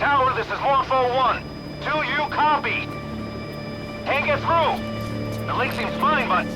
Tower, this is Morpho 1. 2U copy. Can't get through. The link seems fine, but...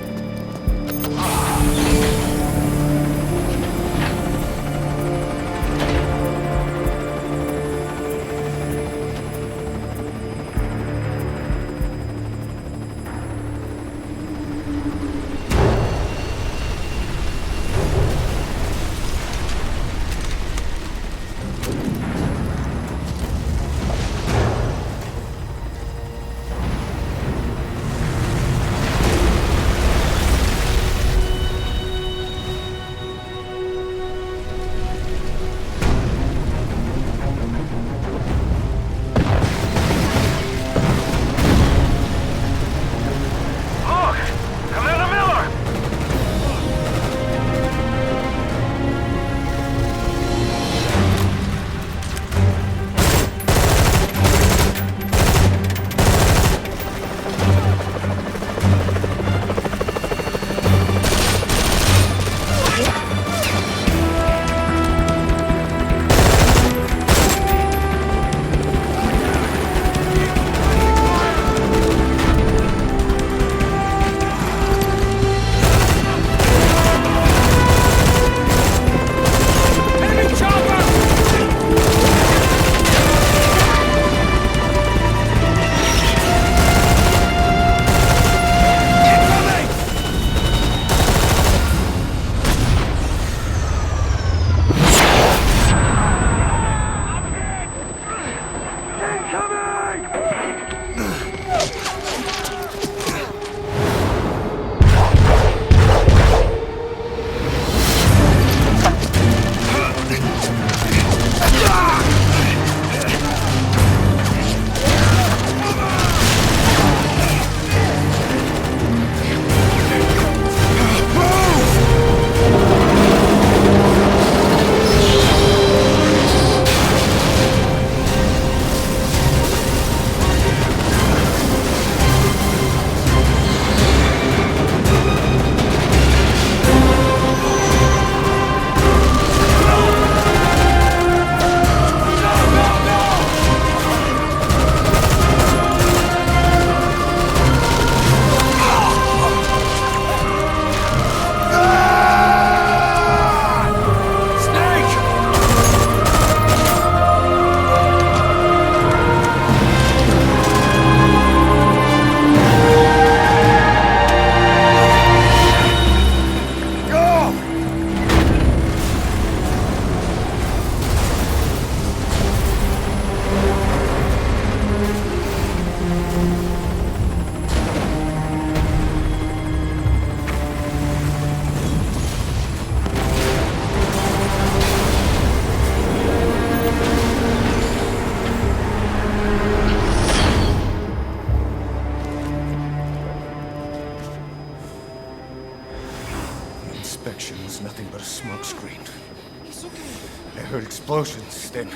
Explosions, then...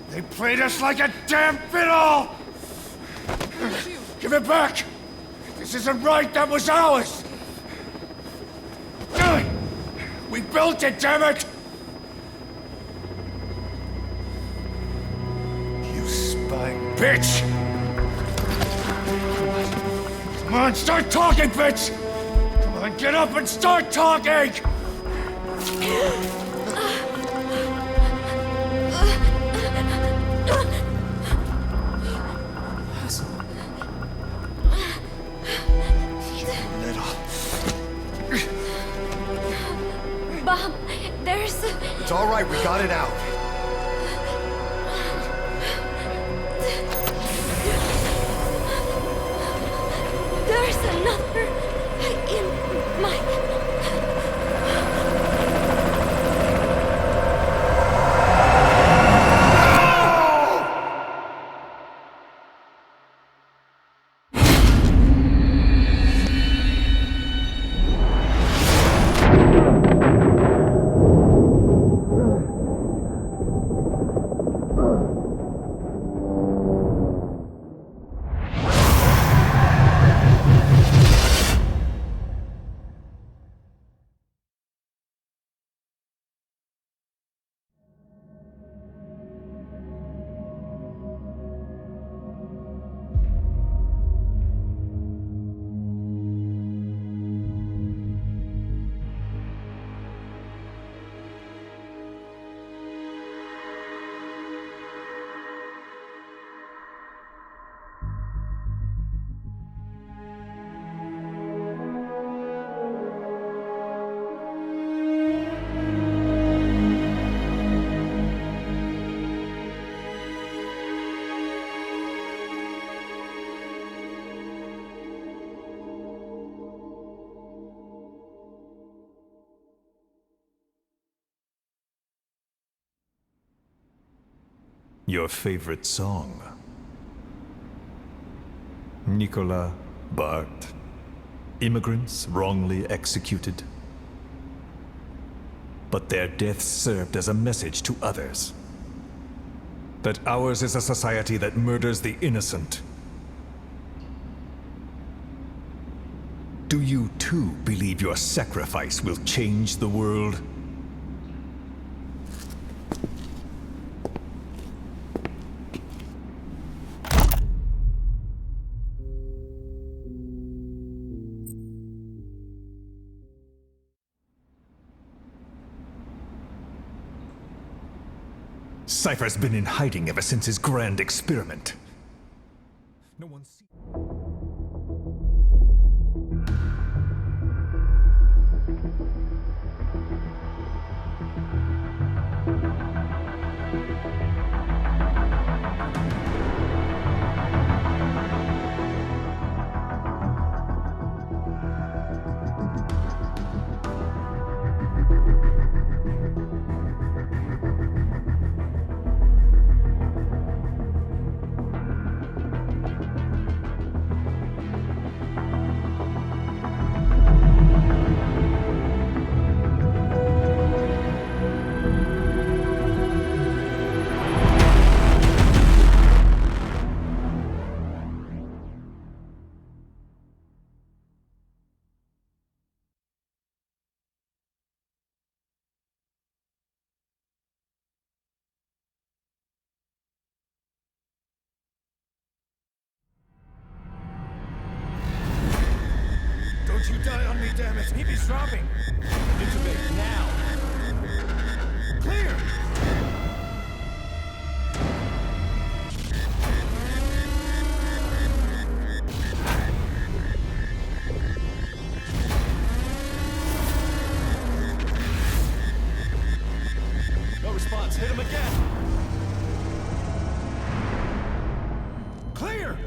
They played us like a damn fiddle! Give it back! This isn't right, that was ours! We built it, damn it! You spying bitch! Come on, start talking, bitch! Come on, get up and start talking! Bob, there's... It's all right, we got it out. There's another in my... Your favorite song. Nicola, Bart. Immigrants wrongly executed. But their deaths served as a message to others. That ours is a society that murders the innocent. Do you too believe your sacrifice will change the world? Cypher's been in hiding ever since his grand experiment. No one sees. Don't you die on me, damn it! Keep me dropping! Intubate now! Clear! No response. Hit him again! Clear!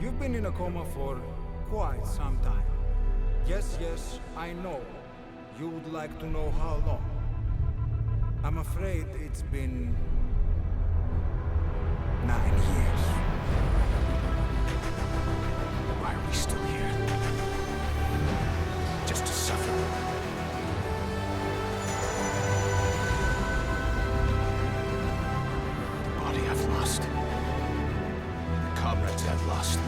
You've been in a coma for quite some time. Yes, I know. You would like to know how long. I'm afraid it's been 9 years. Why are we still here? Just to suffer. The body I've lost. The comrades I've lost.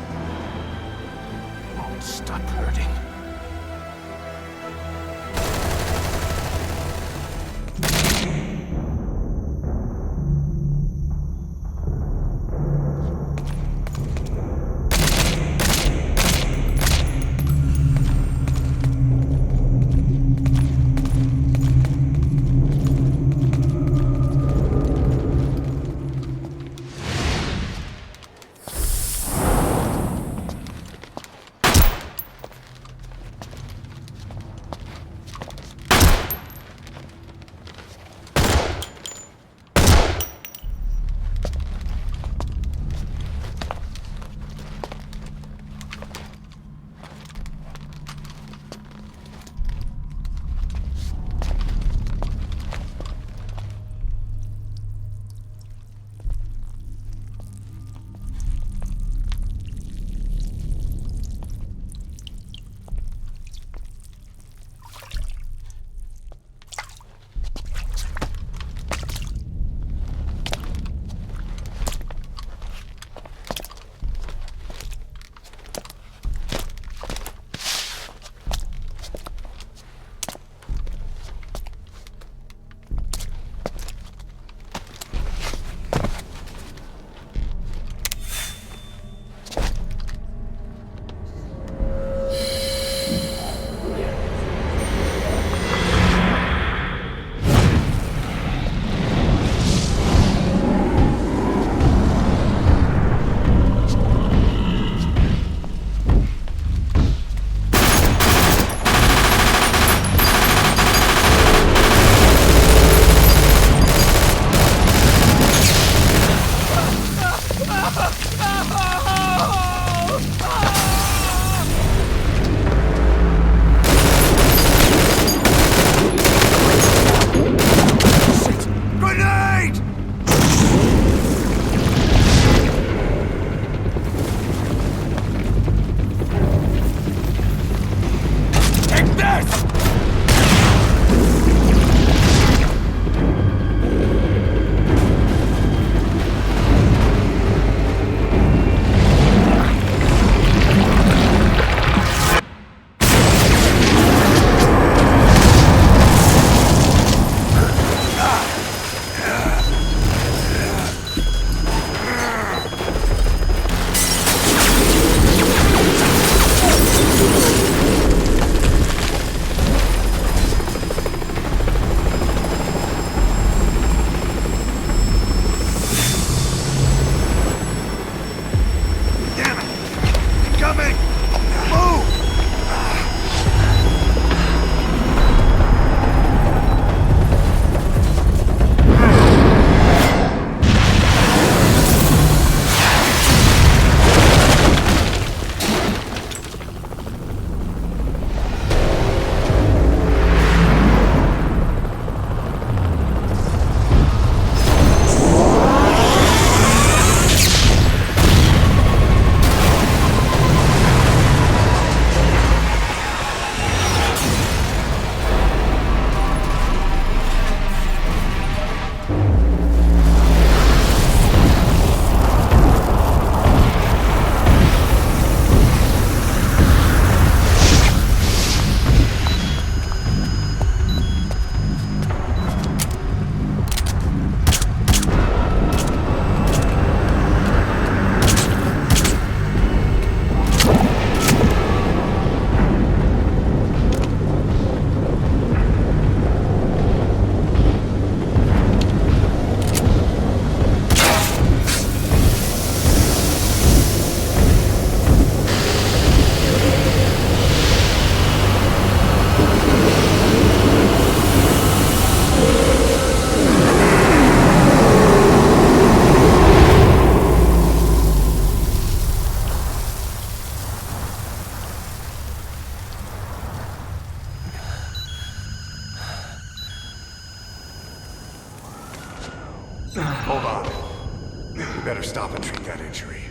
Won't stop hurting. Hold on. We better stop and treat that injury.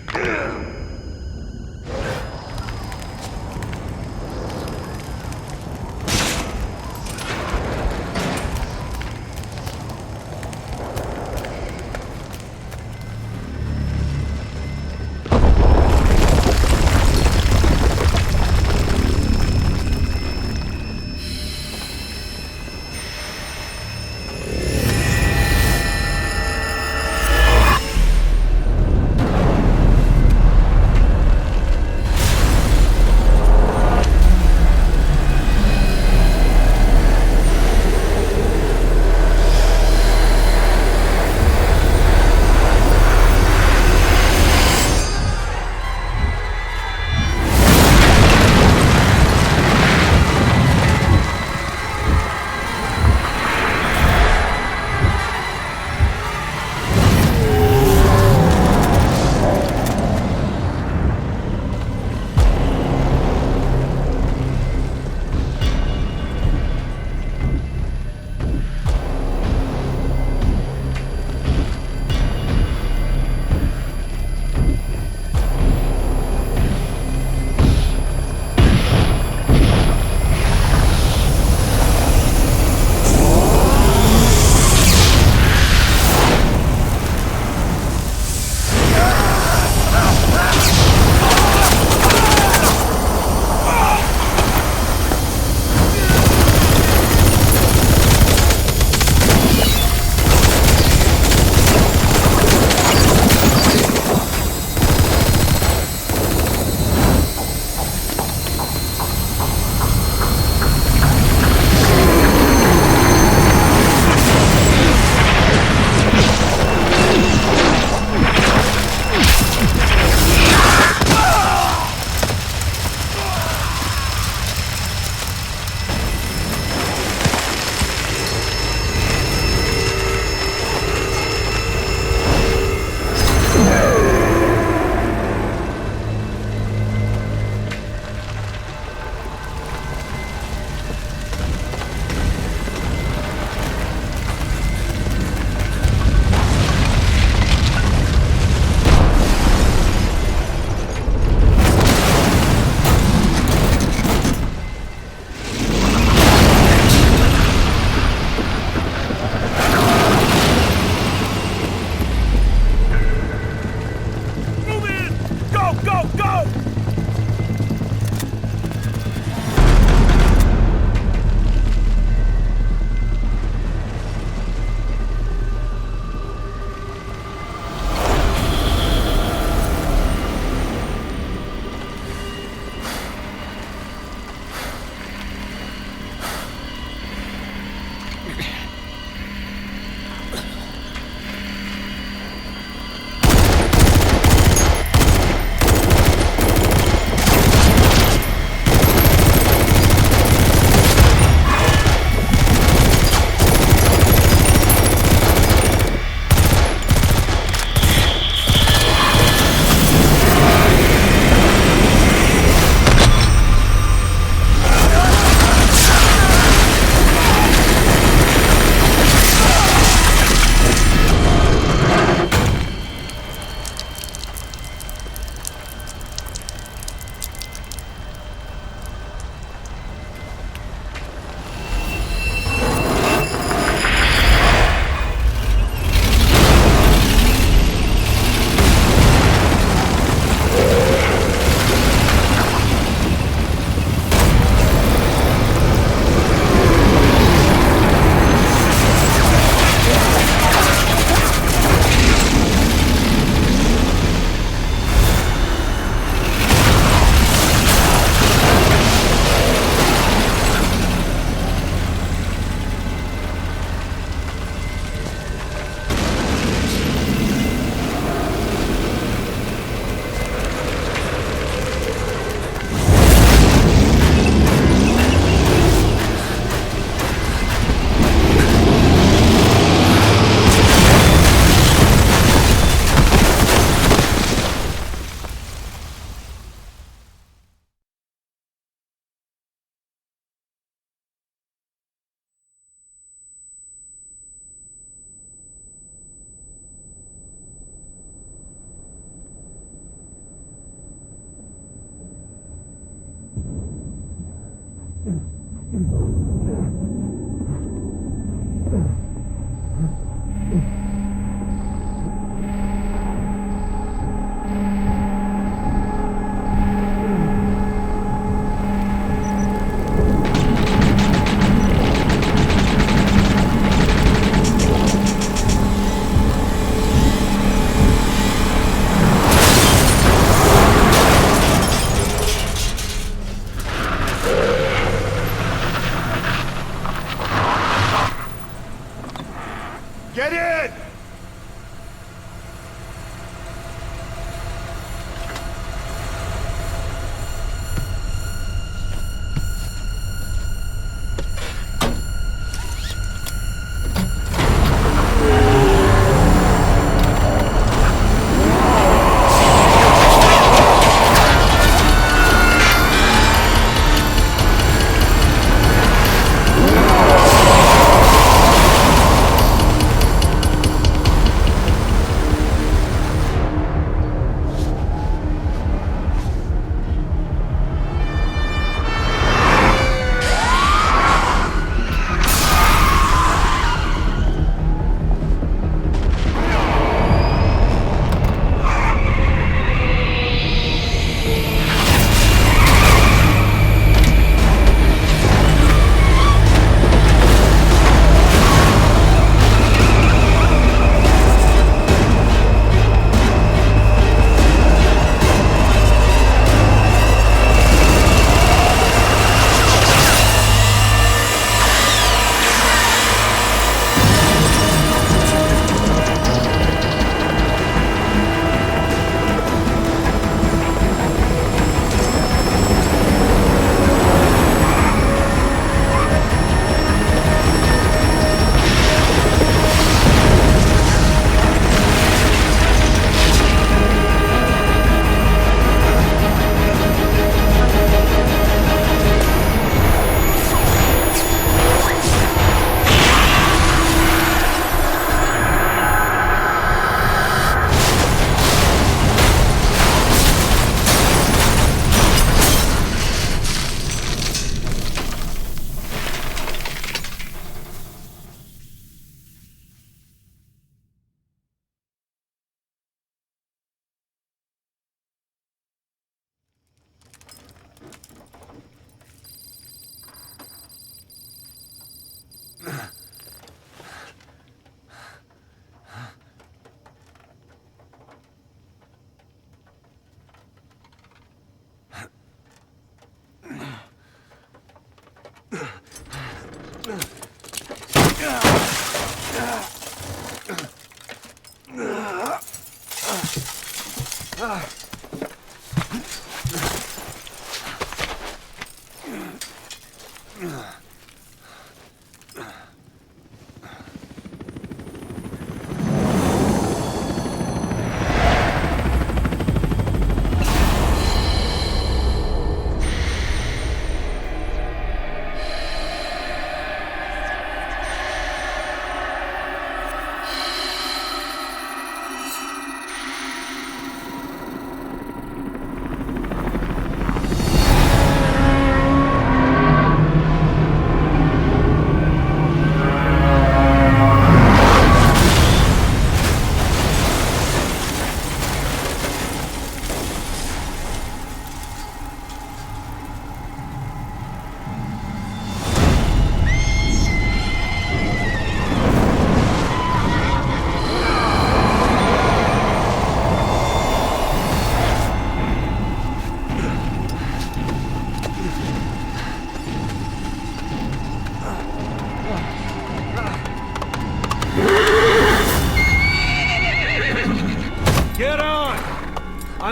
Get in!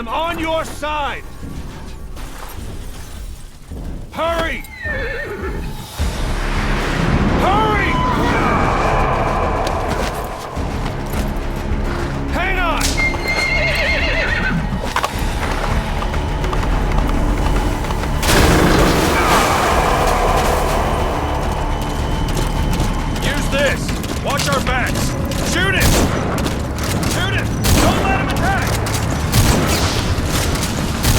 I'm on your side! Hurry! Hurry! Hang on! Use this! Watch our backs! Shoot it! Shoot it! Don't let him attack!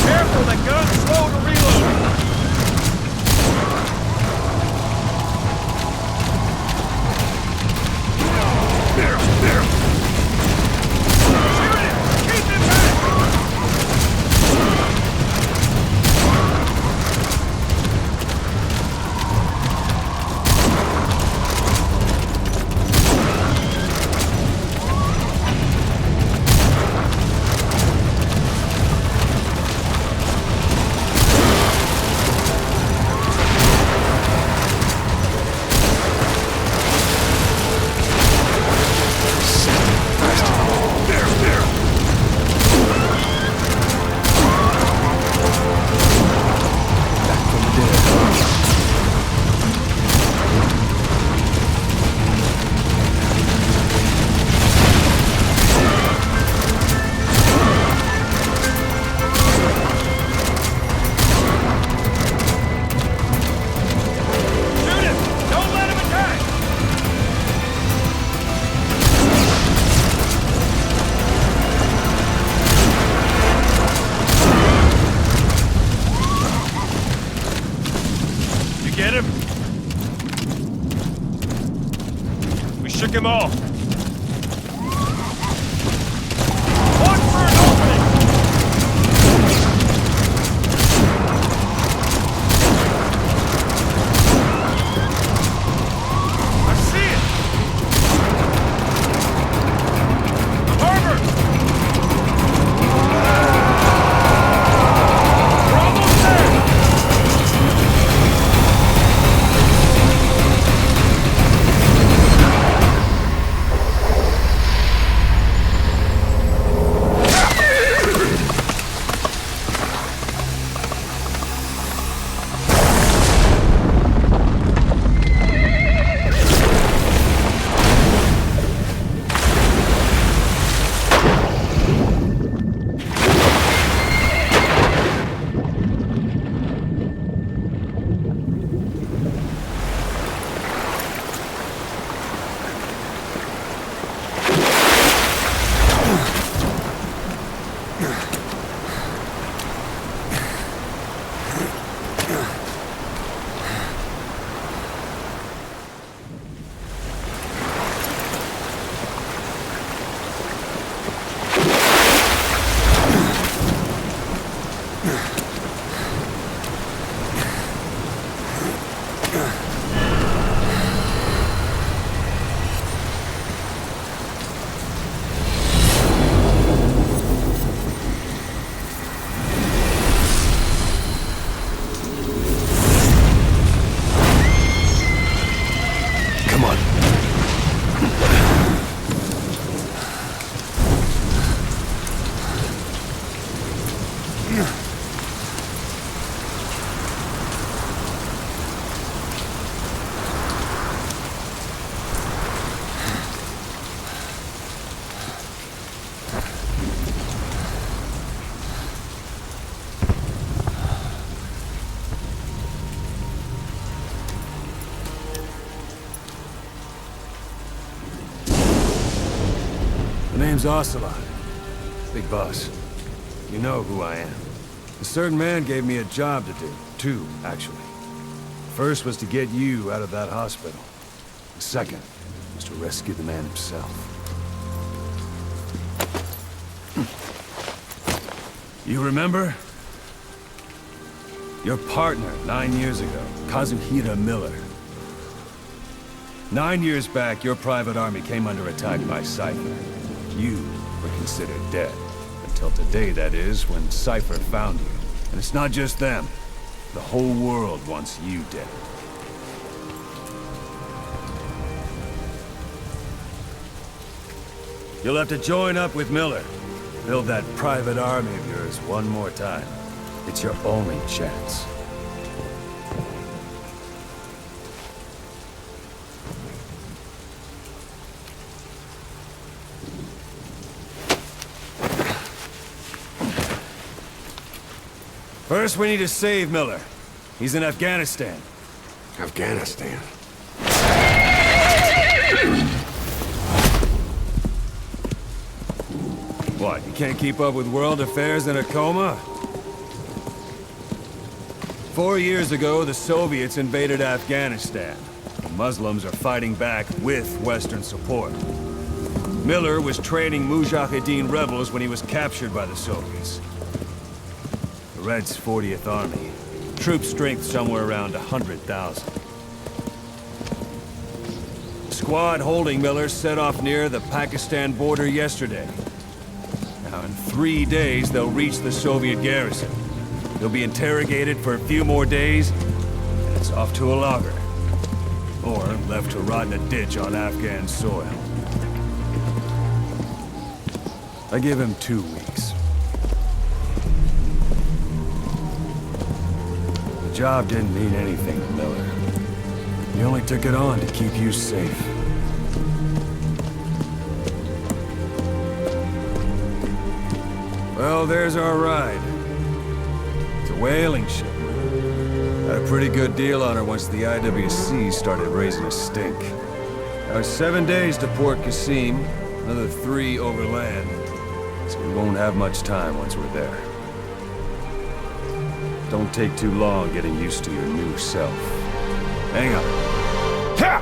Careful, that gun's slow to reload! Mark him off! Watch for an opening! I see it! The harbor! We're almost there! Name's Ocelot. Big boss. You know who I am. A certain man gave me a job to do. Two, actually. First was to get you out of that hospital. The second was to rescue the man himself. You remember? Your partner 9 years ago, Kazuhira Miller. 9 years back, your private army came under attack by Cypher. You were considered dead. Until today, that is, when Cypher found you. And it's not just them. The whole world wants you dead. You'll have to join up with Miller. Build that private army of yours one more time. It's your only chance. First, we need to save Miller. He's in Afghanistan. Afghanistan. What, you can't keep up with world affairs in a coma? 4 years ago, the Soviets invaded Afghanistan. The Muslims are fighting back with Western support. Miller was training Mujahideen rebels when he was captured by the Soviets. The Red's 40th Army. Troop strength somewhere around 100,000. The squad holding Miller set off near the Pakistan border yesterday. Now, in 3 days, they'll reach the Soviet garrison. They'll be interrogated for a few more days, and it's off to a lager. Or left to rot in a ditch on Afghan soil. I give him 2 weeks. The job didn't mean anything to Miller. He only took it on to keep you safe. Well, there's our ride. It's a whaling ship. Had a pretty good deal on her once the IWC started raising a stink. Now it's 7 days to Port Qasim, another 3 overland. So we won't have much time once we're there. Don't take too long getting used to your new self. Hang on. Ha!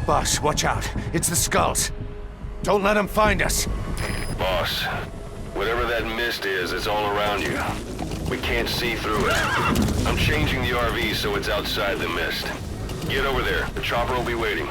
Boss, watch out. It's the skulls. Don't let them find us. Boss, whatever that mist is, it's all around you. We can't see through it. I'm changing the RV so it's outside the mist. Get over there. The chopper will be waiting.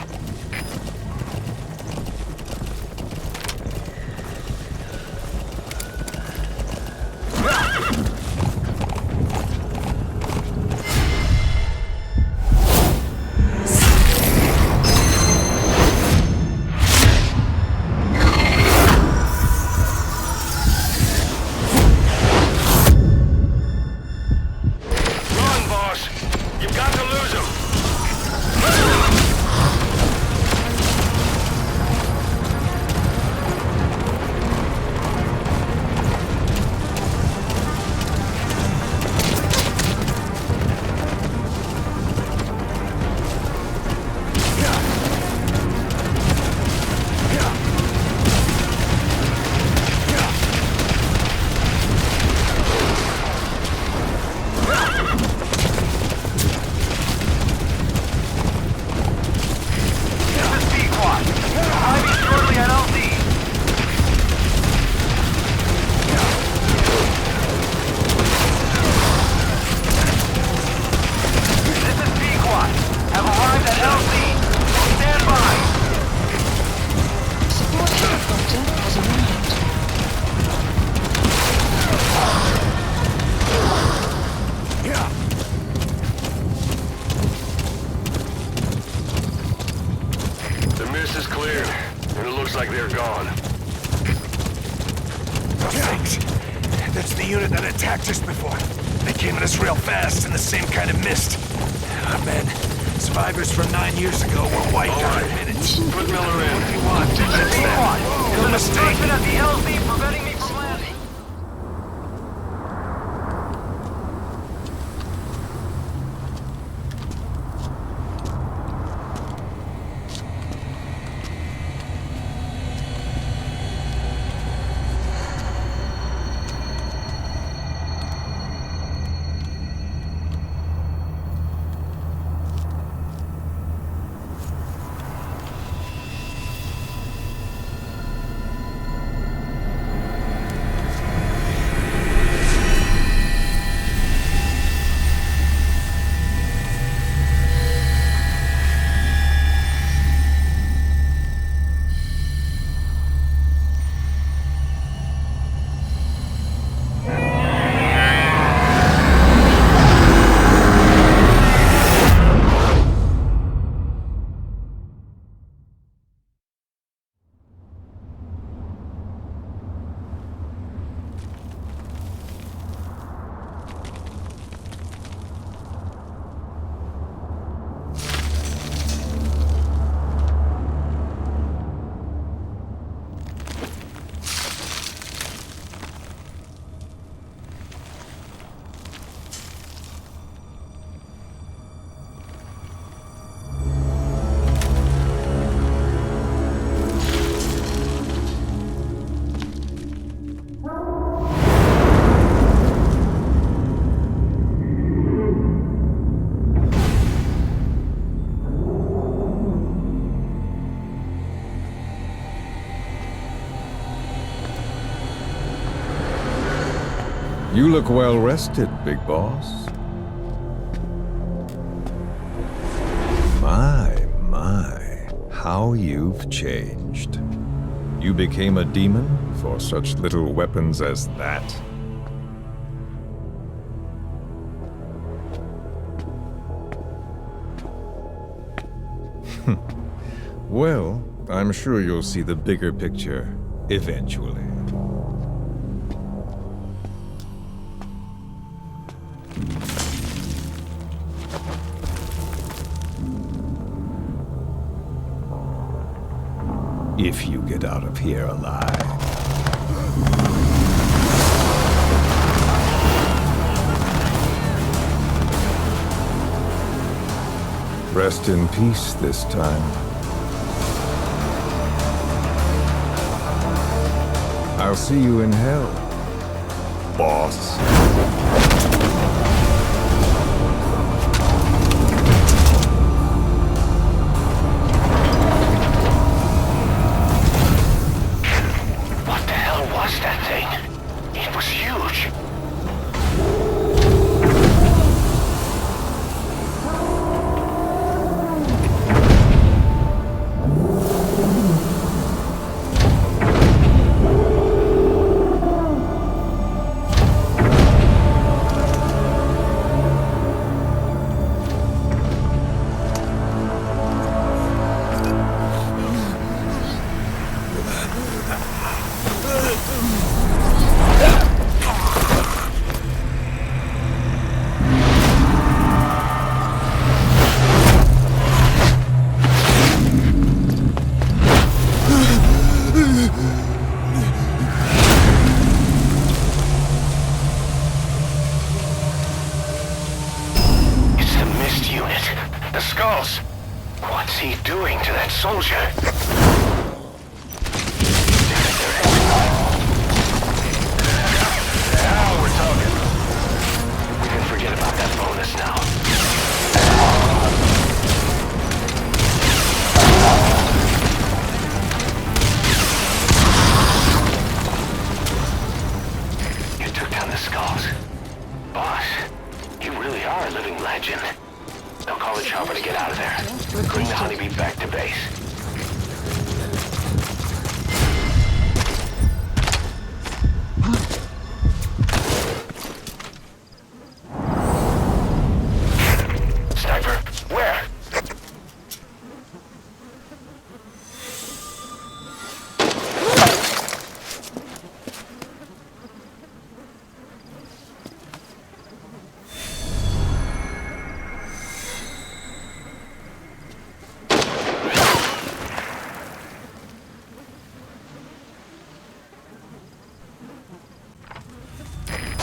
You look well rested, big boss. My, how you've changed. You became a demon for such little weapons as that? Well, I'm sure you'll see the bigger picture eventually. If you get out of here alive. Rest in peace this time. I'll see you in hell, boss. soldier. Now we're talking. We can forget about that bonus now. You took down the skulls. Boss, you really are a living legend. They'll call the chopper to get out of there. Bring the honeybee back to base. Sniper, where?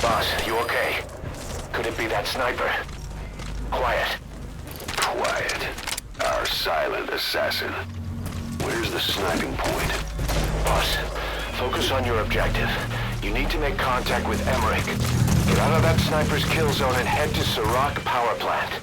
Boss, you okay? Could it be that sniper? Quiet. Quiet. Our silent assassin. Where's the sniping point? Boss, focus on your objective. You need to make contact with Emmerich. Get out of that sniper's kill zone and head to Serac power plant.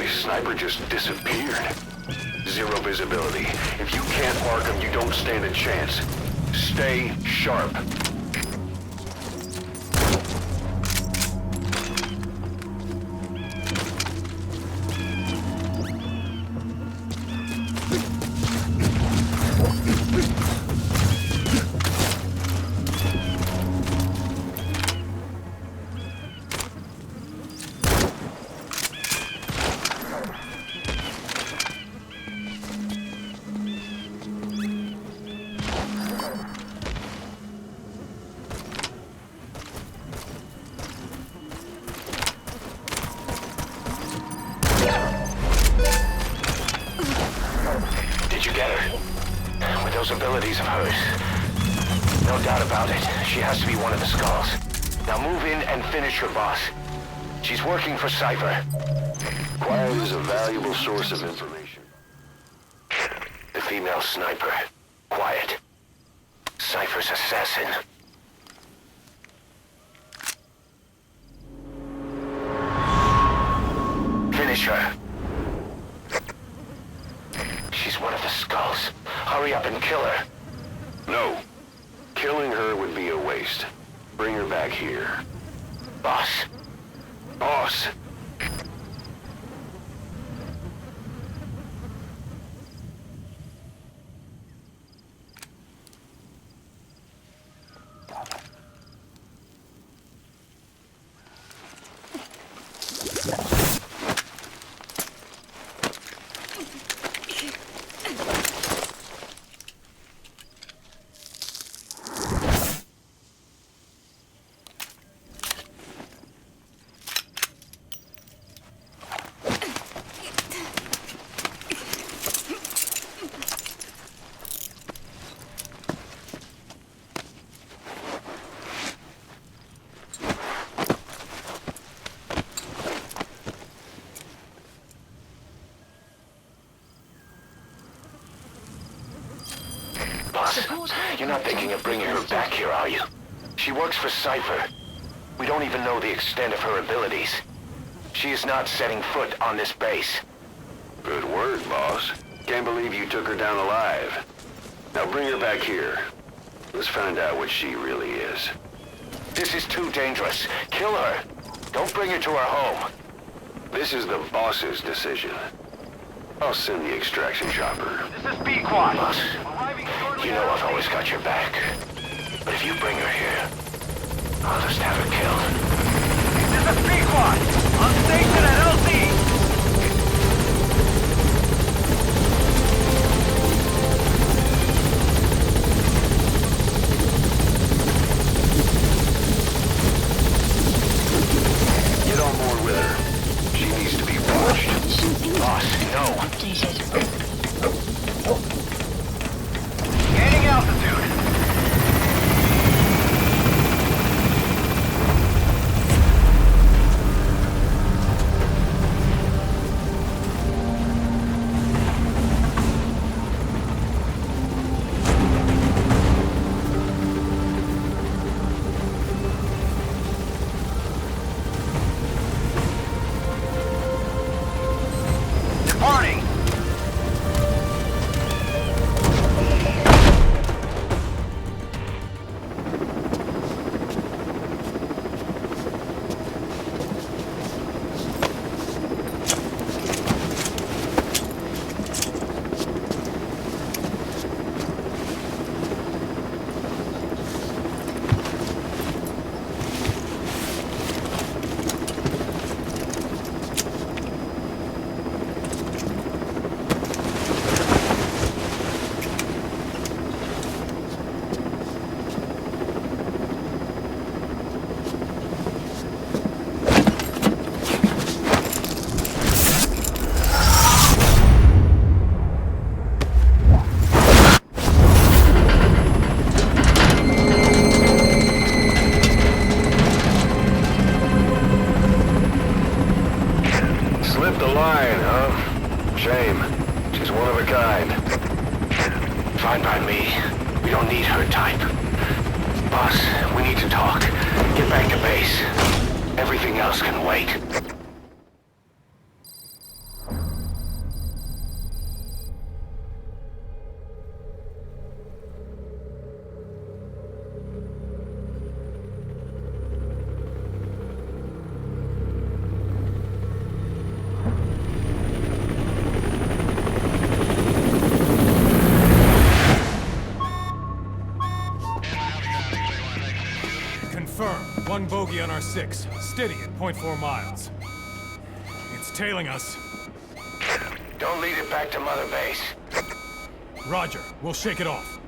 Sniper just disappeared. Zero visibility. If you can't mark him, you don't stand a chance. Stay sharp. Abilities of hers. No doubt about it. She has to be one of the skulls. Now move in and finish her boss. She's working for Cypher. Quiet is a valuable source of information. The female sniper. Quiet. Cypher's assassin. Finish her. She's one of the skulls. Hurry up and kill her. No. Killing her would be a waste. Bring her back here. Boss. Boss. You're not thinking of bringing her back here, are you? She works for Cypher. We don't even know the extent of her abilities. She is not setting foot on this base. Good word, boss. Can't believe you took her down alive. Now bring her back here. Let's find out what she really is. This is too dangerous. Kill her. Don't bring her to our home. This is the boss's decision. I'll send the extraction chopper. This is B-Quad. Boss, you know I've always got your back. But if you bring her here, I'll just have her killed. This is B-Quad. On station at LZ. updated. Gaining altitude. Departing. Slipped the line, huh? Shame. She's one of a kind. Fine by me. We don't need her type. Boss, we need to talk. Get back to base. Everything else can wait. Confirm. One bogey on our 6. Steady at 0.4 miles. It's tailing us. Don't lead it back to Mother Base. Roger. We'll shake it off.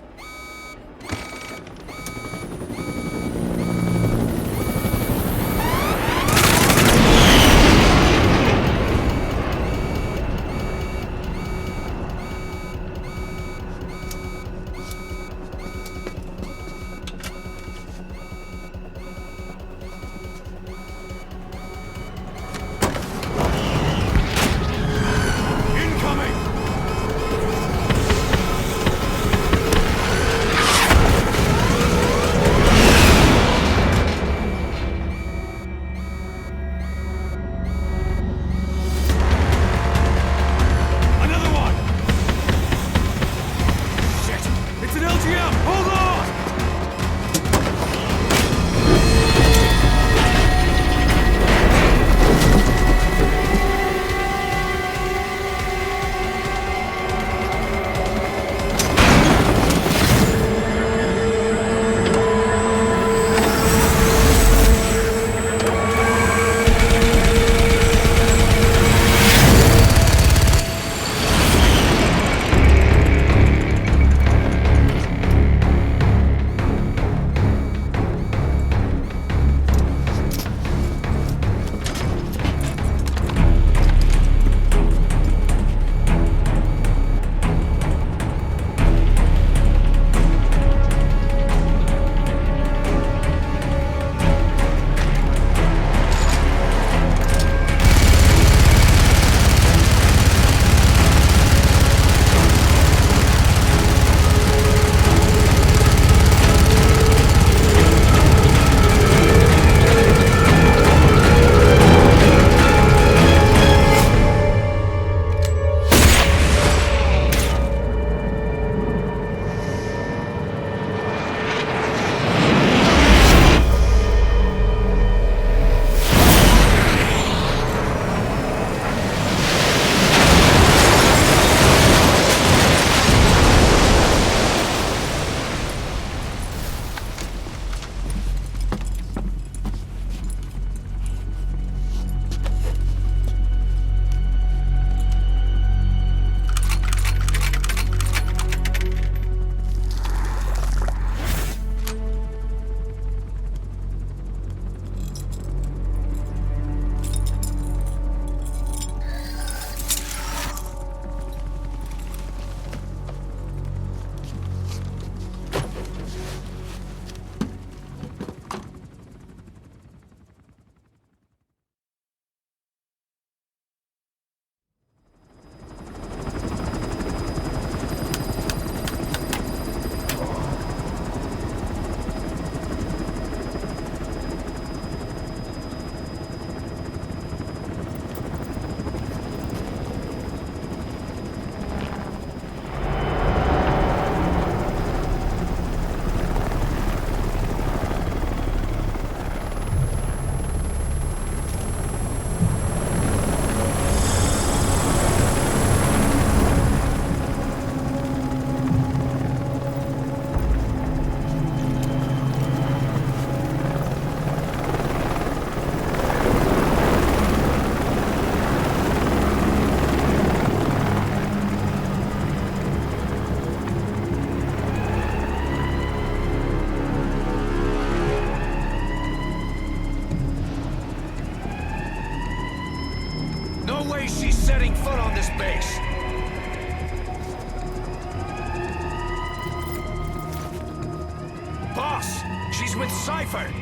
deciphered!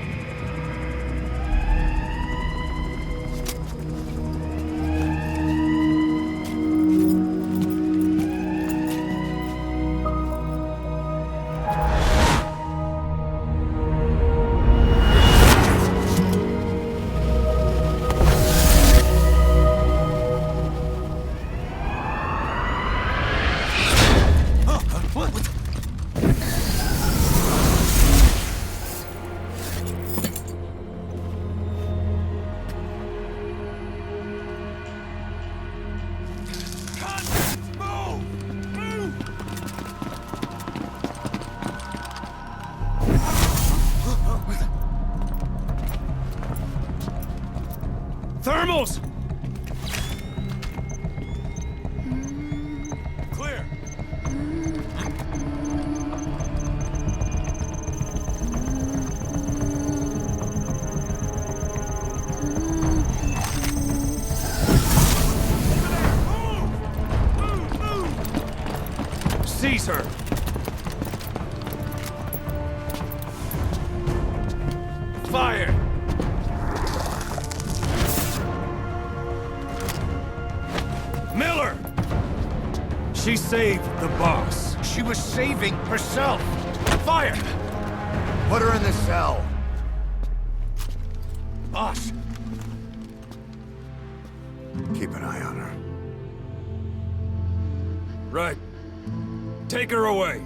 Thermals! Clear. Seize her! Fire! Miller! She saved the boss. She was saving herself! Fire! Put her in the cell. Boss! Keep an eye on her. Right. Take her away.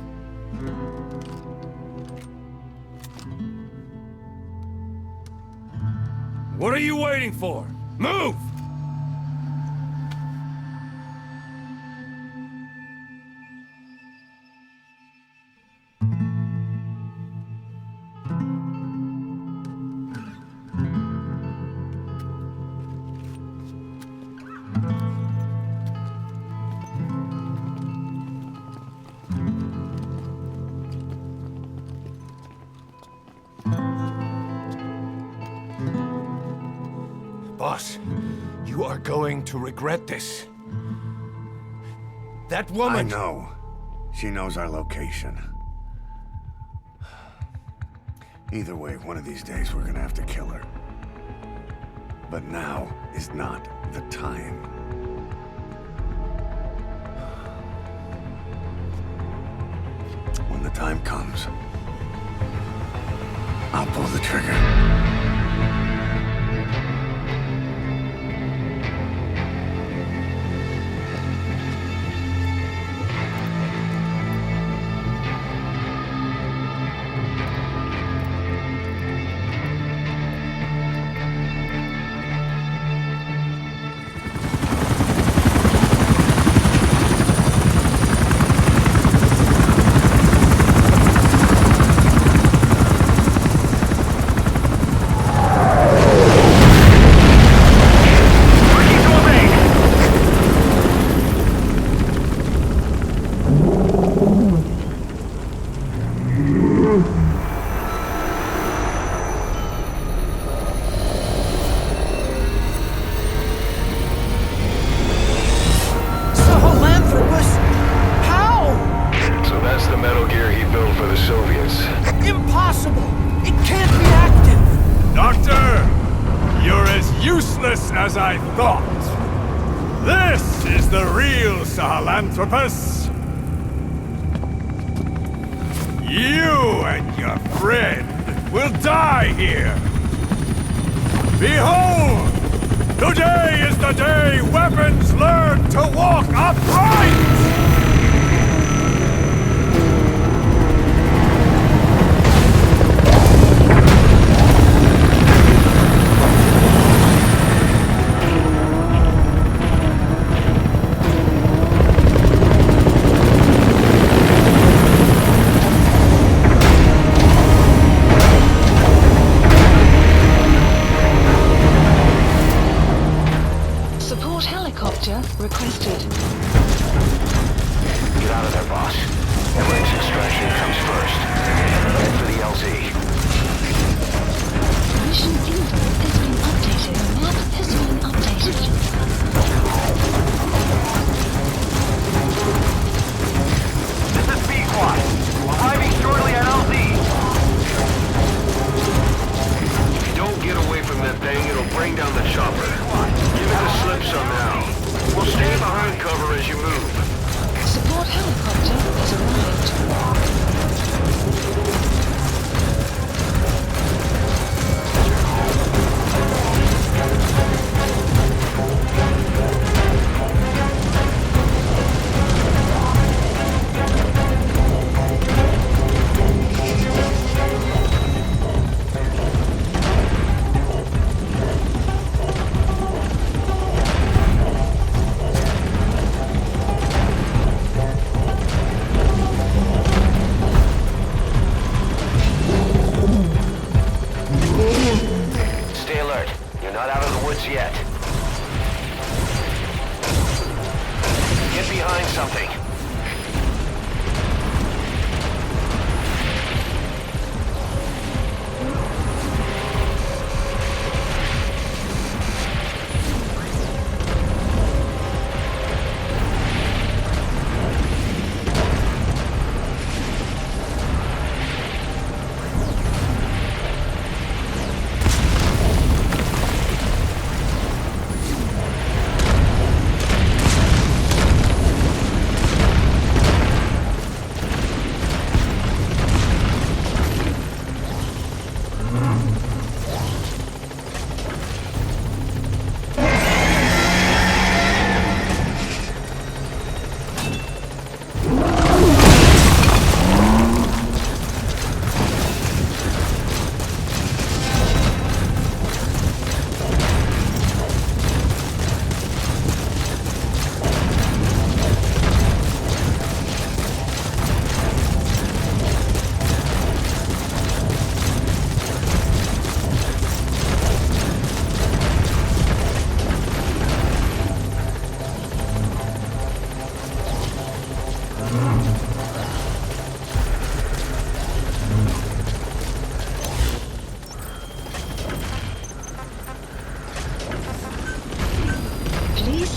What are you waiting for? Move! Boss, you are going to regret this. That woman... I know. She knows our location. Either way, one of these days we're gonna have to kill her. But now is not the time. When the time comes, I'll pull the trigger. Sahelanthropus? How? So that's the metal gear he built for the Soviets. Impossible! It can't be active! Doctor! You're as useless as I thought. This is the real Sahelanthropus. You and your friend will die here. Behold! Today is the day weapons learn to walk upright! Support helicopter requested. something.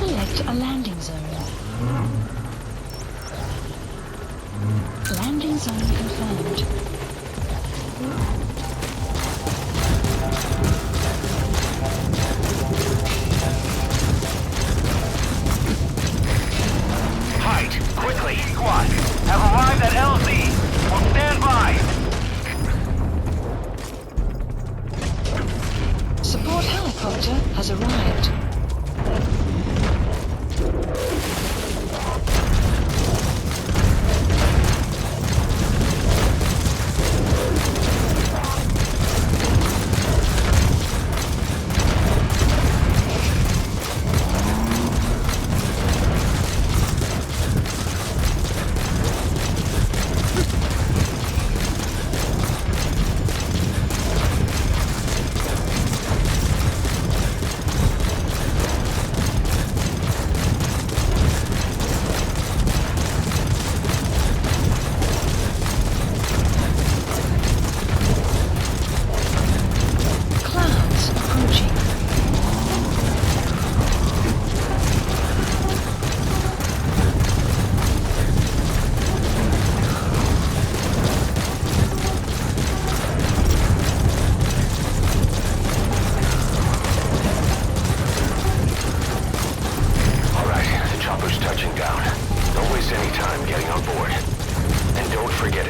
Select a landing zone. Landing zone confirmed. Height, quickly, squad. Have arrived at LZ. Will stand by. Support helicopter has arrived.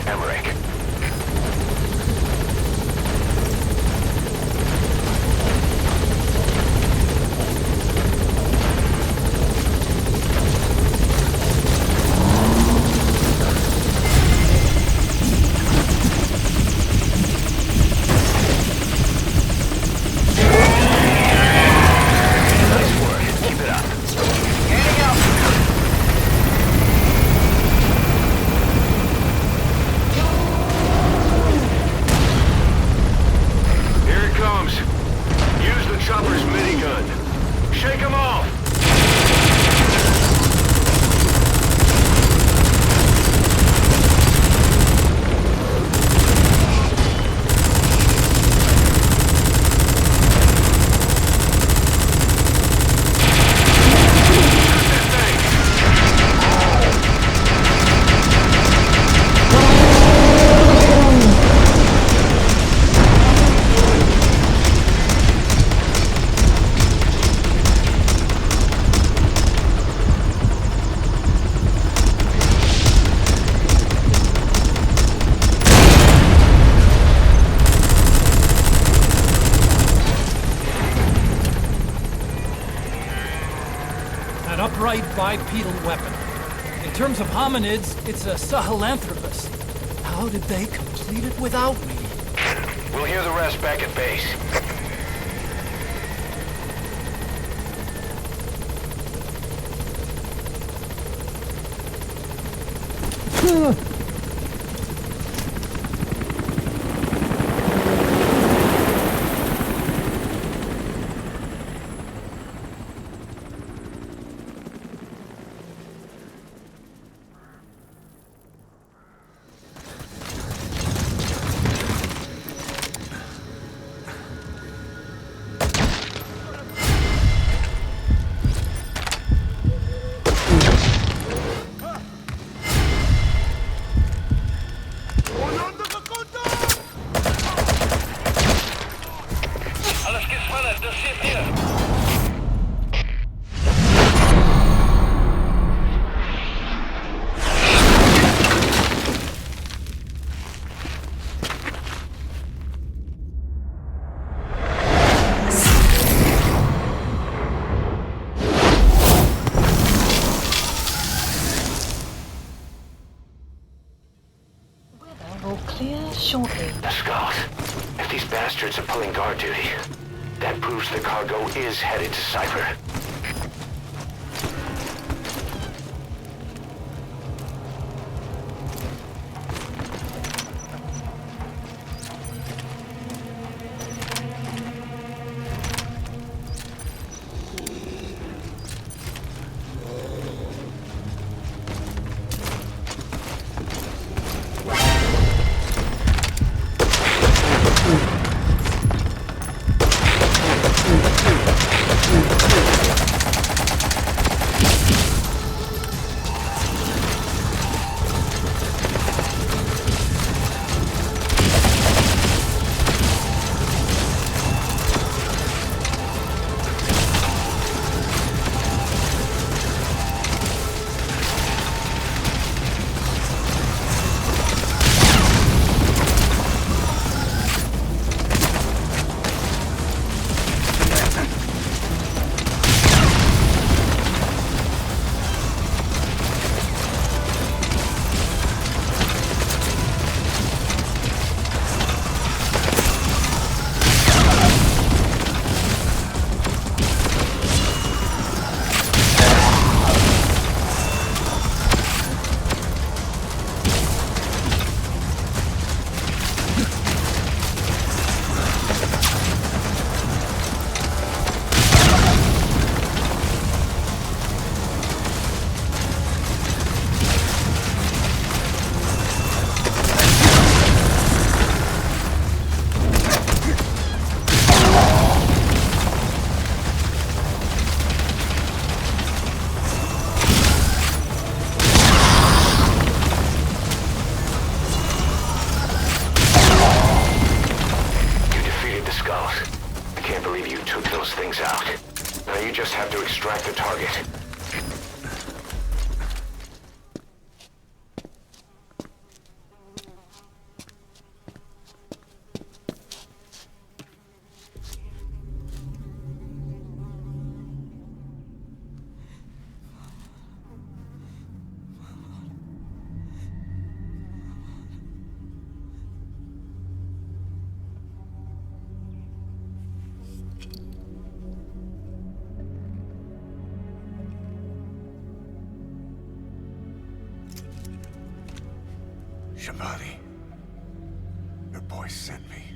Emmerich. Upright bipedal weapon. In terms of hominids, it's a Sahelanthropus. How did they complete it without me? We'll hear the rest back at base. clear shortly. The skulls. If these bastards are pulling guard duty, that proves the cargo is headed to Cypher. just have to extract the target. Shabani, the boy sent me.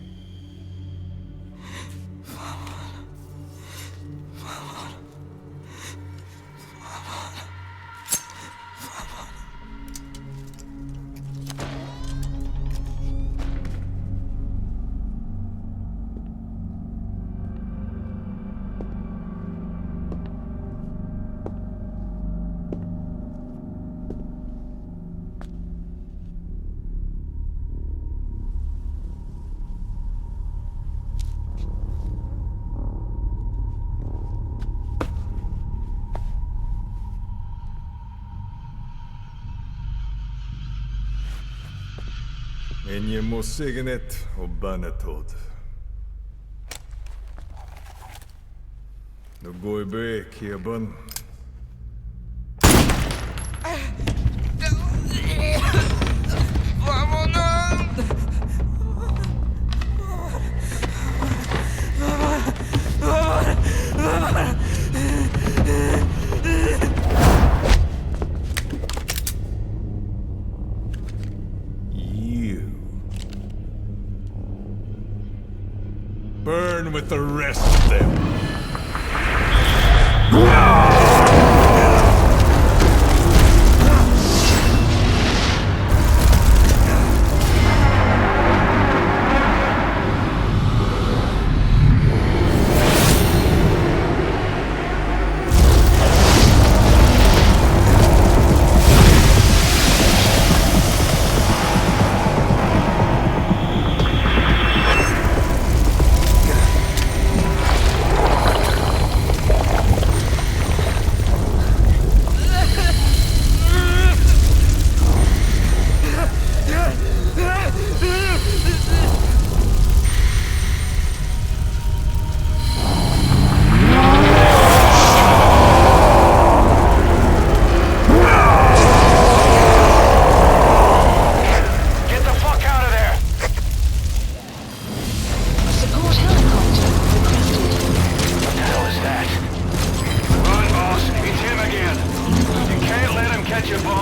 Enje må signet og banetod. Nu går i bek, Kebun. Burn with the rest of them.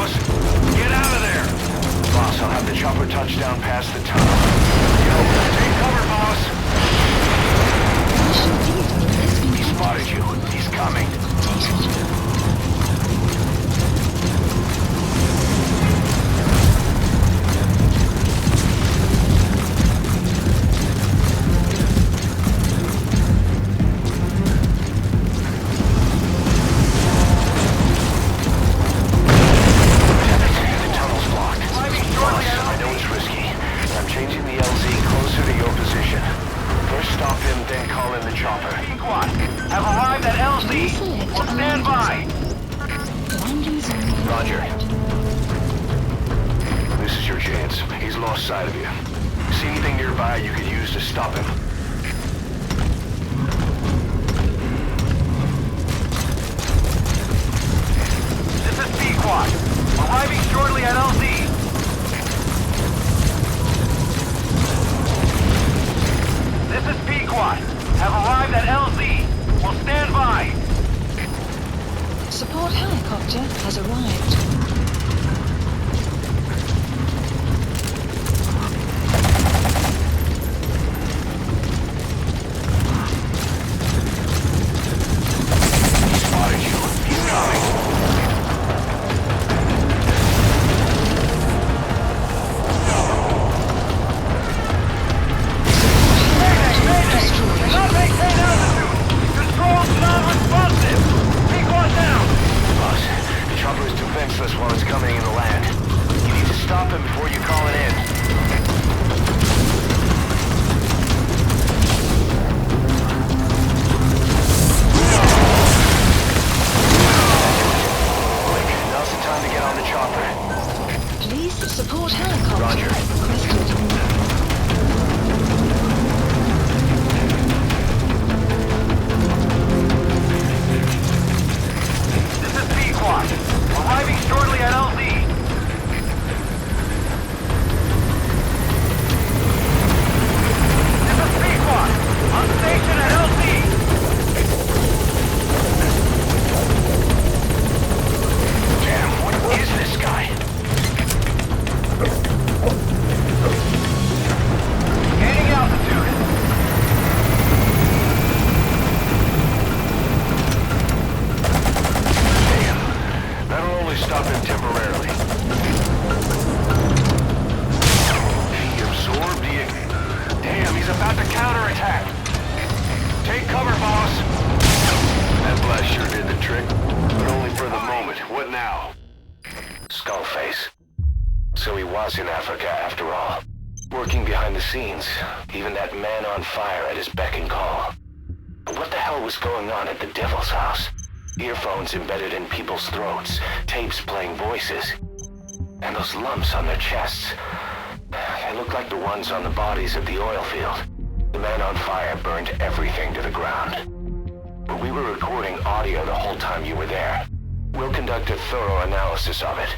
boss! Get out of there! Boss, I'll have the chopper touch down past the tunnel. Yo, take cover, boss! He spotted you. He's coming. Side of you. See anything nearby you could use to stop him? This is P-Quad. Arriving shortly at LZ. This is P-Quad. Have arrived at LZ. Will stand by. Support helicopter has arrived. Even that man on fire at his beck and call. But what the hell was going on at the Devil's house? Earphones embedded in people's throats, tapes playing voices. And those lumps on their chests. They looked like the ones on the bodies at the oil field. The man on fire burned everything to the ground. But we were recording audio the whole time you were there. We'll conduct a thorough analysis of it.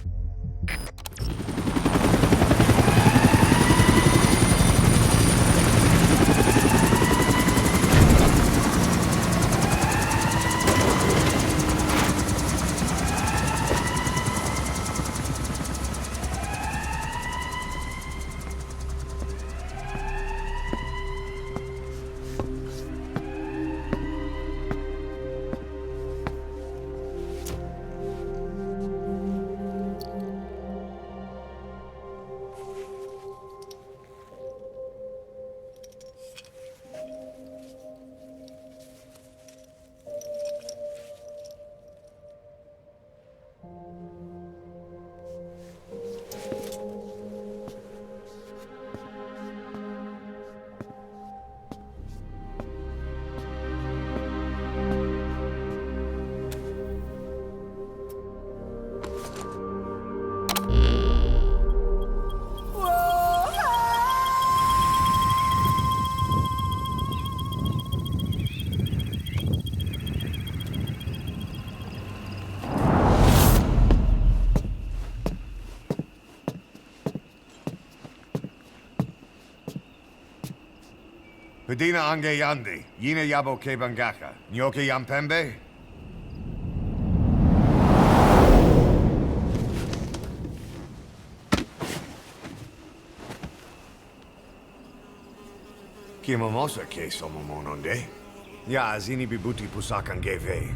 Pedina ange yandi, yina yabo ke bangaka, nyoke yampembe? Kimomosa ke somomononde. Ya azini bibuti pusakan geve.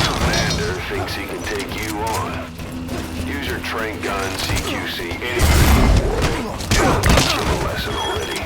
Commander thinks he can take you on. Use your train gun, CQC, anything. Teach him a lesson already.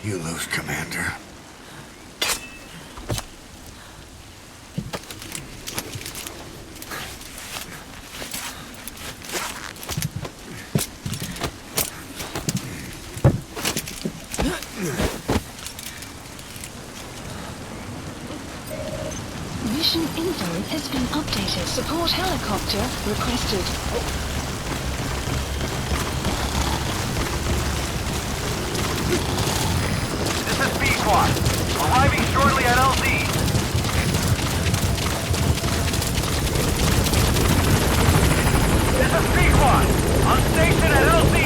You lose, Commander. Mission info has been updated. Support helicopter requested. This is B-Squad. Arriving shortly at LZ. This is B-Squad. On station at LZ.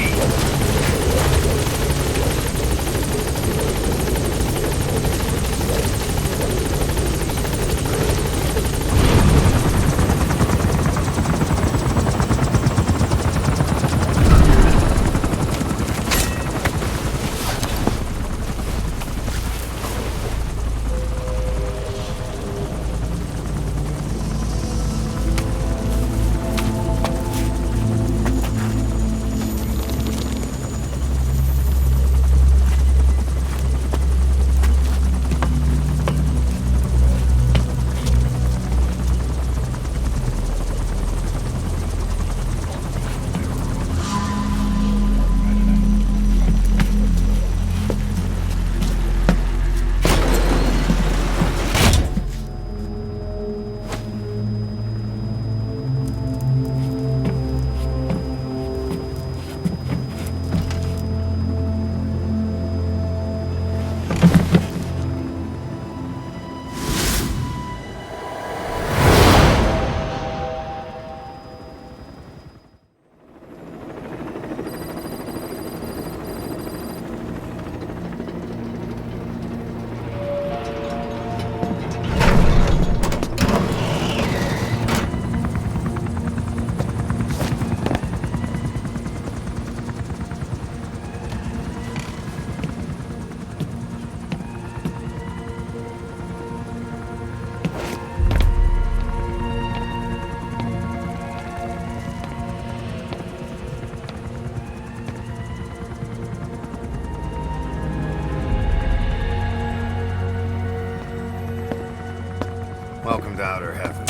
outer heaven.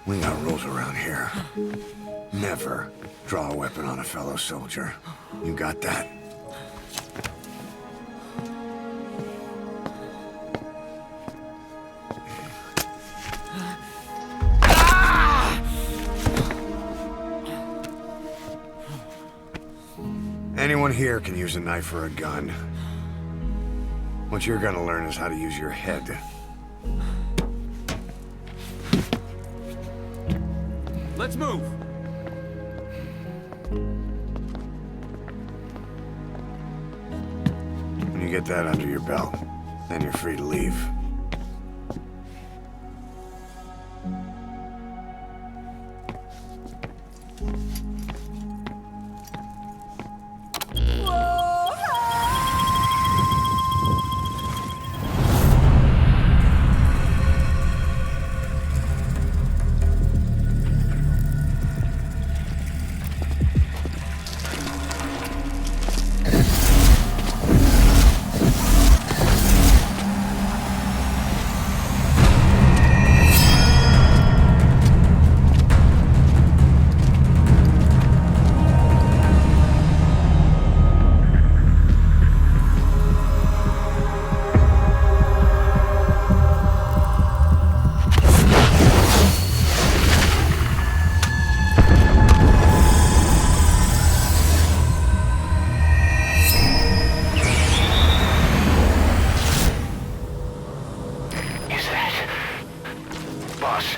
We got rules around here. Never draw a weapon on a fellow soldier. You got that? Anyone here can use a knife or a gun. What you're gonna learn is how to use your head. Let's move! When you get that under your belt, then you're free to leave.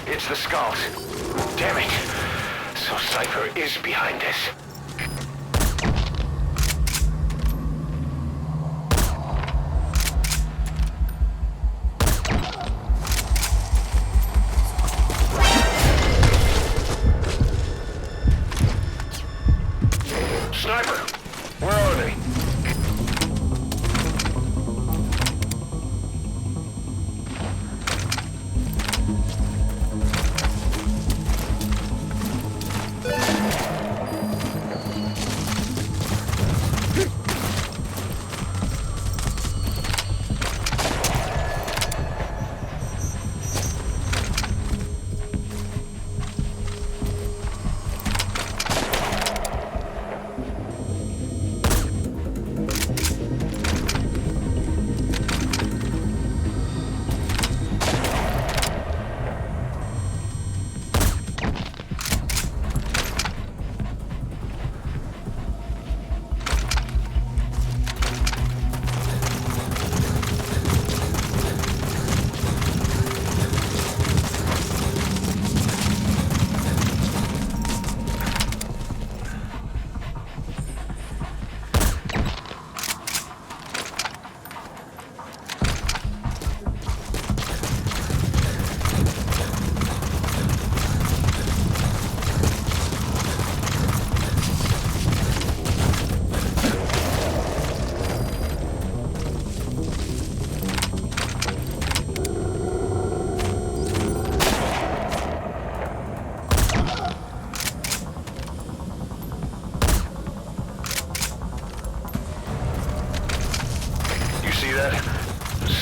It's the skulls. Damn it. So Cypher is behind this. Sniper, where are they?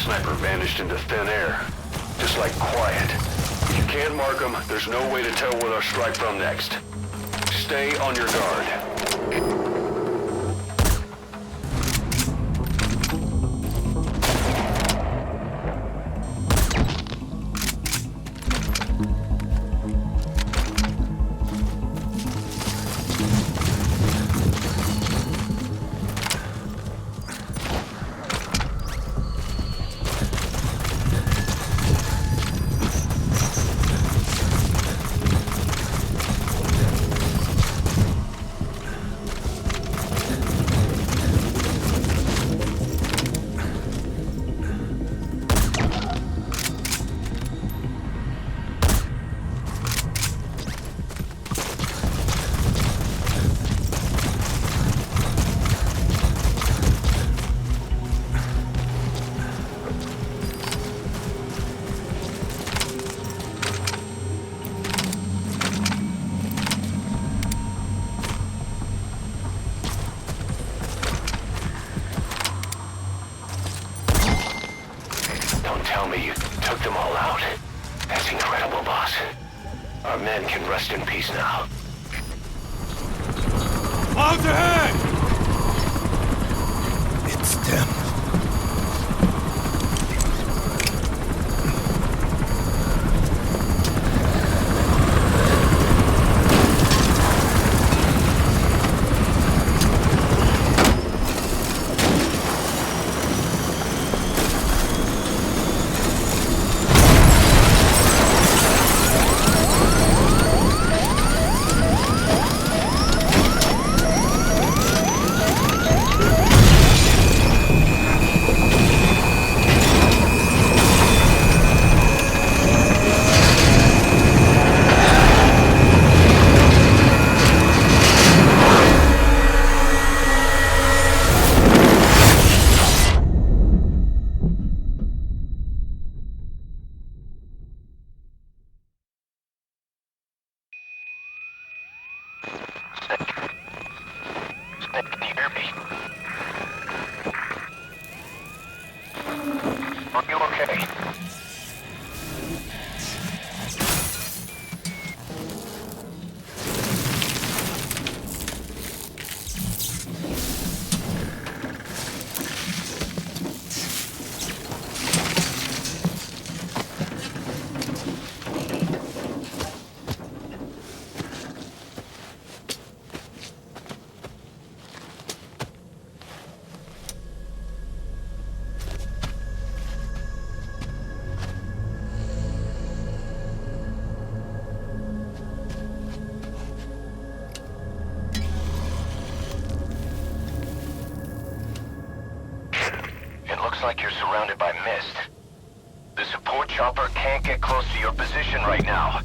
Sniper vanished into thin air. Just like quiet. If you can't mark them, there's no way to tell where they'll strike from next. Stay on your guard. Don't tell me you took them all out. That's incredible, boss. Our men can rest in peace now. Out ahead! It's them. Looks like you're surrounded by mist. The support chopper can't get close to your position right now.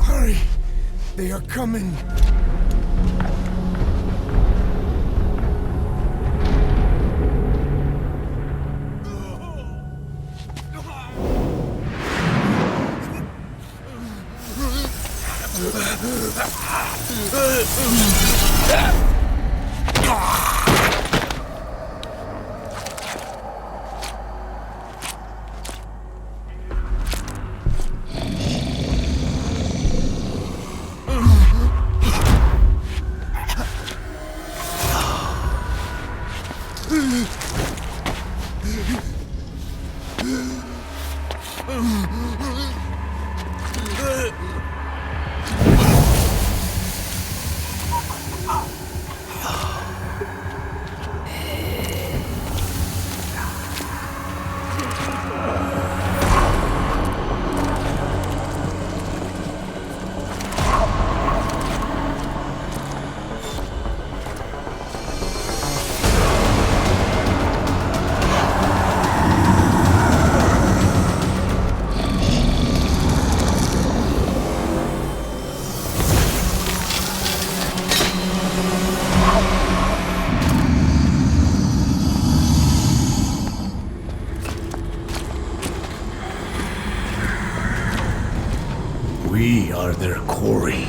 Hurry! They are coming! We are their quarry.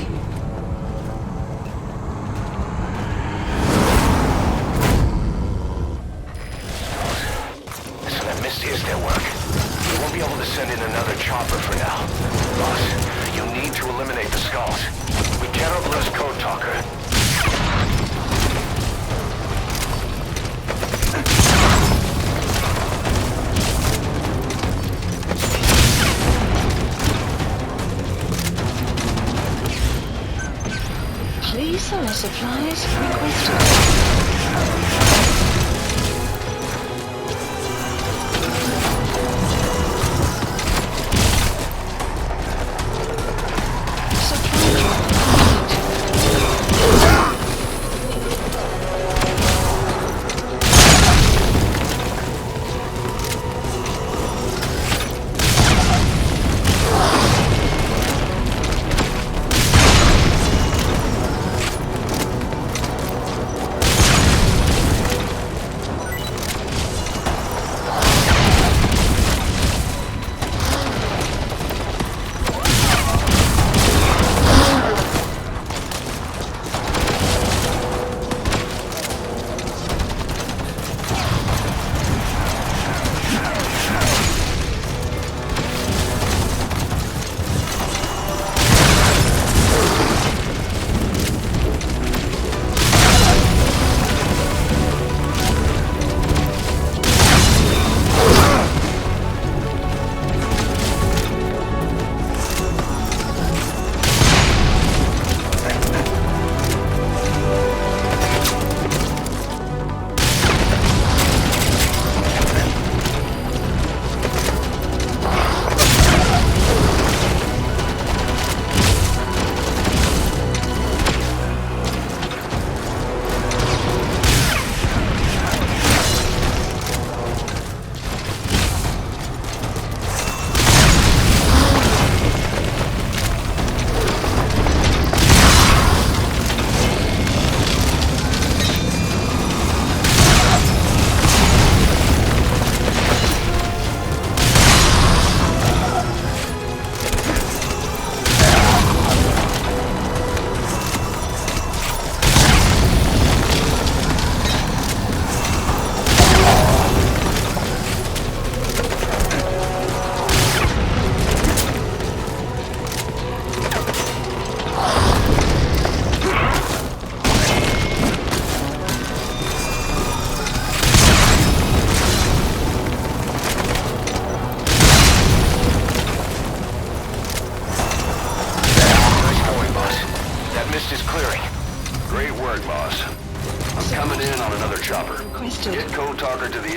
Listen, that mist is their work. We won't be able to send in another chopper for now. Boss, you need to eliminate the skulls. We cannot lose Code Talker. Please sell supplies requested.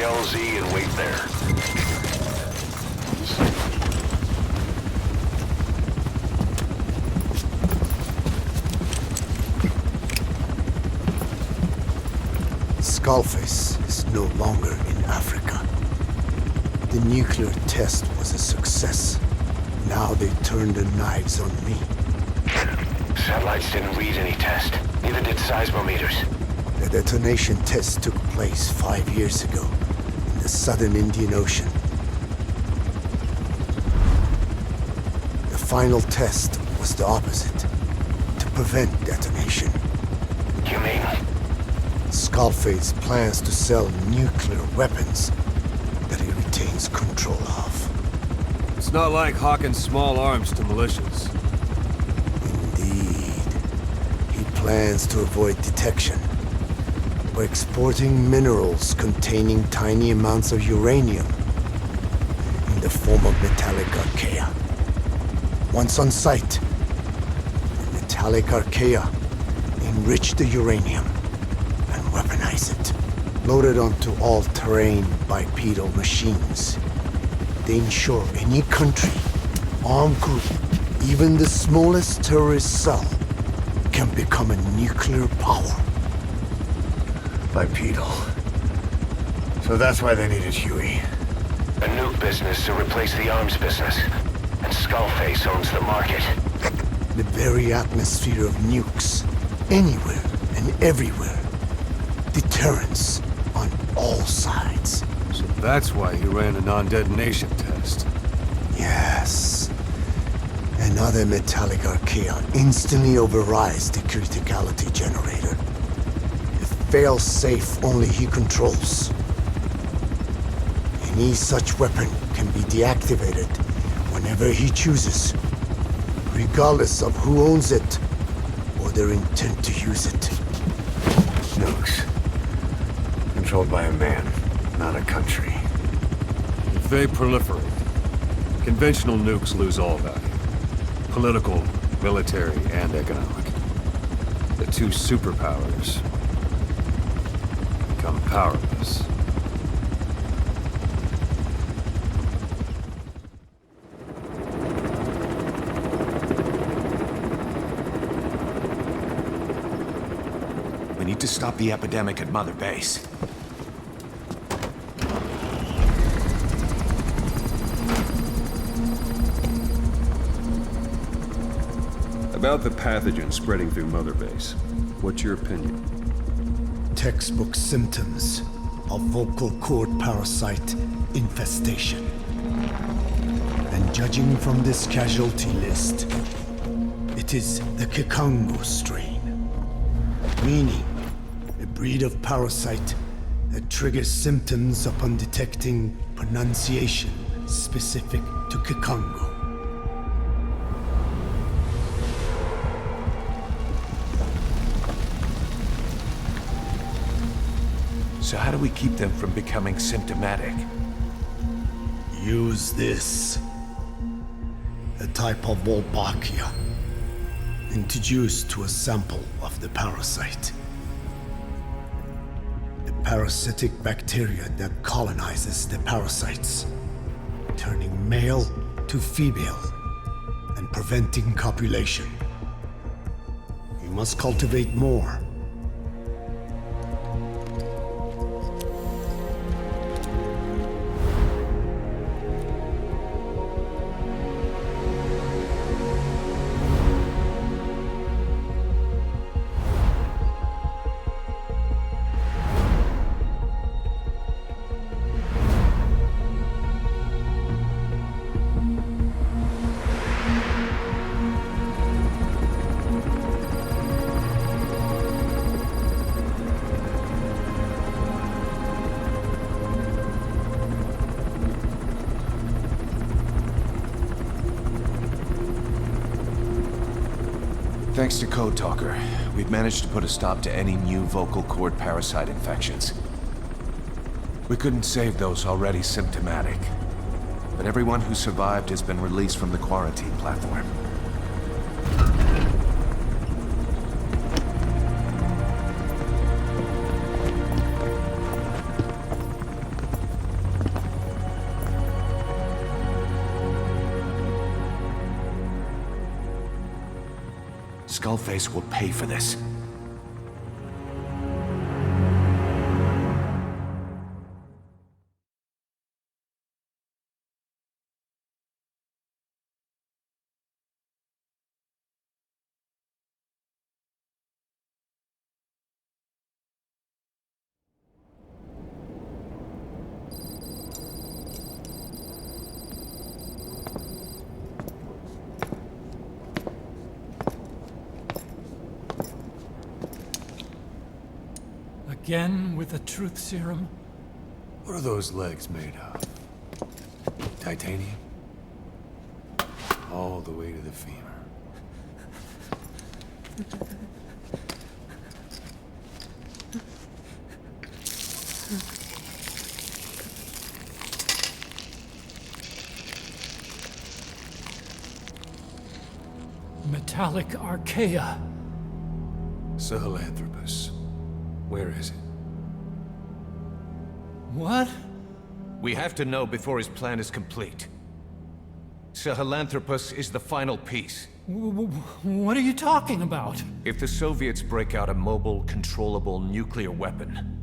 LZ and wait there. Skullface is no longer in Africa. The nuclear test was a success. Now they turned their knives on me. Satellites didn't read any test. Neither did seismometers. The detonation test took place 5 years ago in the southern Indian Ocean. The final test was the opposite, to prevent detonation. You mean? Skullface plans to sell nuclear weapons that he retains control of. It's not like hawking small arms to militias. Indeed. He plans to avoid detection by exporting minerals containing tiny amounts of uranium in the form of metallic archaea. Once on site, the metallic archaea enrich the uranium and weaponize it. Loaded onto all-terrain bipedal machines. They ensure any country, armed group, even the smallest terrorist cell, can become a nuclear power. Bipedal. So that's why they needed Huey. A nuke business to replace the arms business. And Skullface owns the market. The very atmosphere of nukes, anywhere and everywhere. Deterrence on all sides. So that's why he ran a non-detonation test. Yes. Another metallic archaea instantly overrides the criticality generator. It fails safe only he controls. Any such weapon can be deactivated whenever he chooses, regardless of who owns it or their intent to use it. Nukes. Controlled by a man, not a country. If they proliferate, conventional nukes lose all value. Political, military, and economic. The two superpowers become powerless. We need to stop the epidemic at Mother Base. About the pathogen spreading through Mother Base, what's your opinion? Textbook symptoms of vocal cord parasite infestation. And judging from this casualty list, it is the Kikongo strain. Meaning, a breed of parasite that triggers symptoms upon detecting pronunciation specific to Kikongo. So how do we keep them from becoming symptomatic? Use this. A type of Wolbachia, introduced to a sample of the parasite. The parasitic bacteria that colonizes the parasites, turning male to female and preventing copulation. You must cultivate more. Thanks to Code Talker, we've managed to put a stop to any new vocal cord parasite infections. We couldn't save those already symptomatic, but everyone who survived has been released from the quarantine platform. Skullface will pay for this. Again with the truth serum? What are those legs made of? Titanium? All the way to the femur. Metallic archaea. Sahelanthropus. Where is it? What? We have to know before his plan is complete. Sahelanthropus is the final piece. What are you talking about? If the Soviets break out a mobile, controllable nuclear weapon,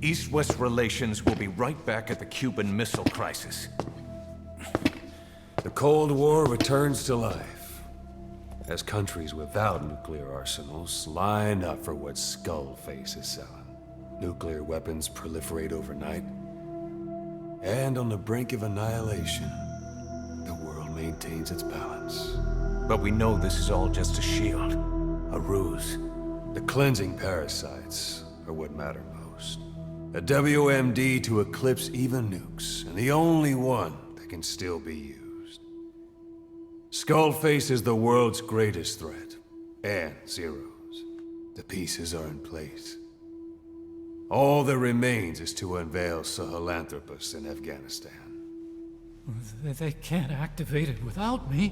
East-West relations will be right back at the Cuban Missile Crisis. The Cold War returns to life, as countries without nuclear arsenals line up for what Skullface is selling. Nuclear weapons proliferate overnight, and on the brink of annihilation, the world maintains its balance. But we know this is all just a shield, a ruse. The cleansing parasites are what matter most. A WMD to eclipse even nukes, and the only one that can still be used. Skullface is the world's greatest threat, and Zero's. The pieces are in place. All that remains is to unveil Sahelanthropus in Afghanistan. They can't activate it without me.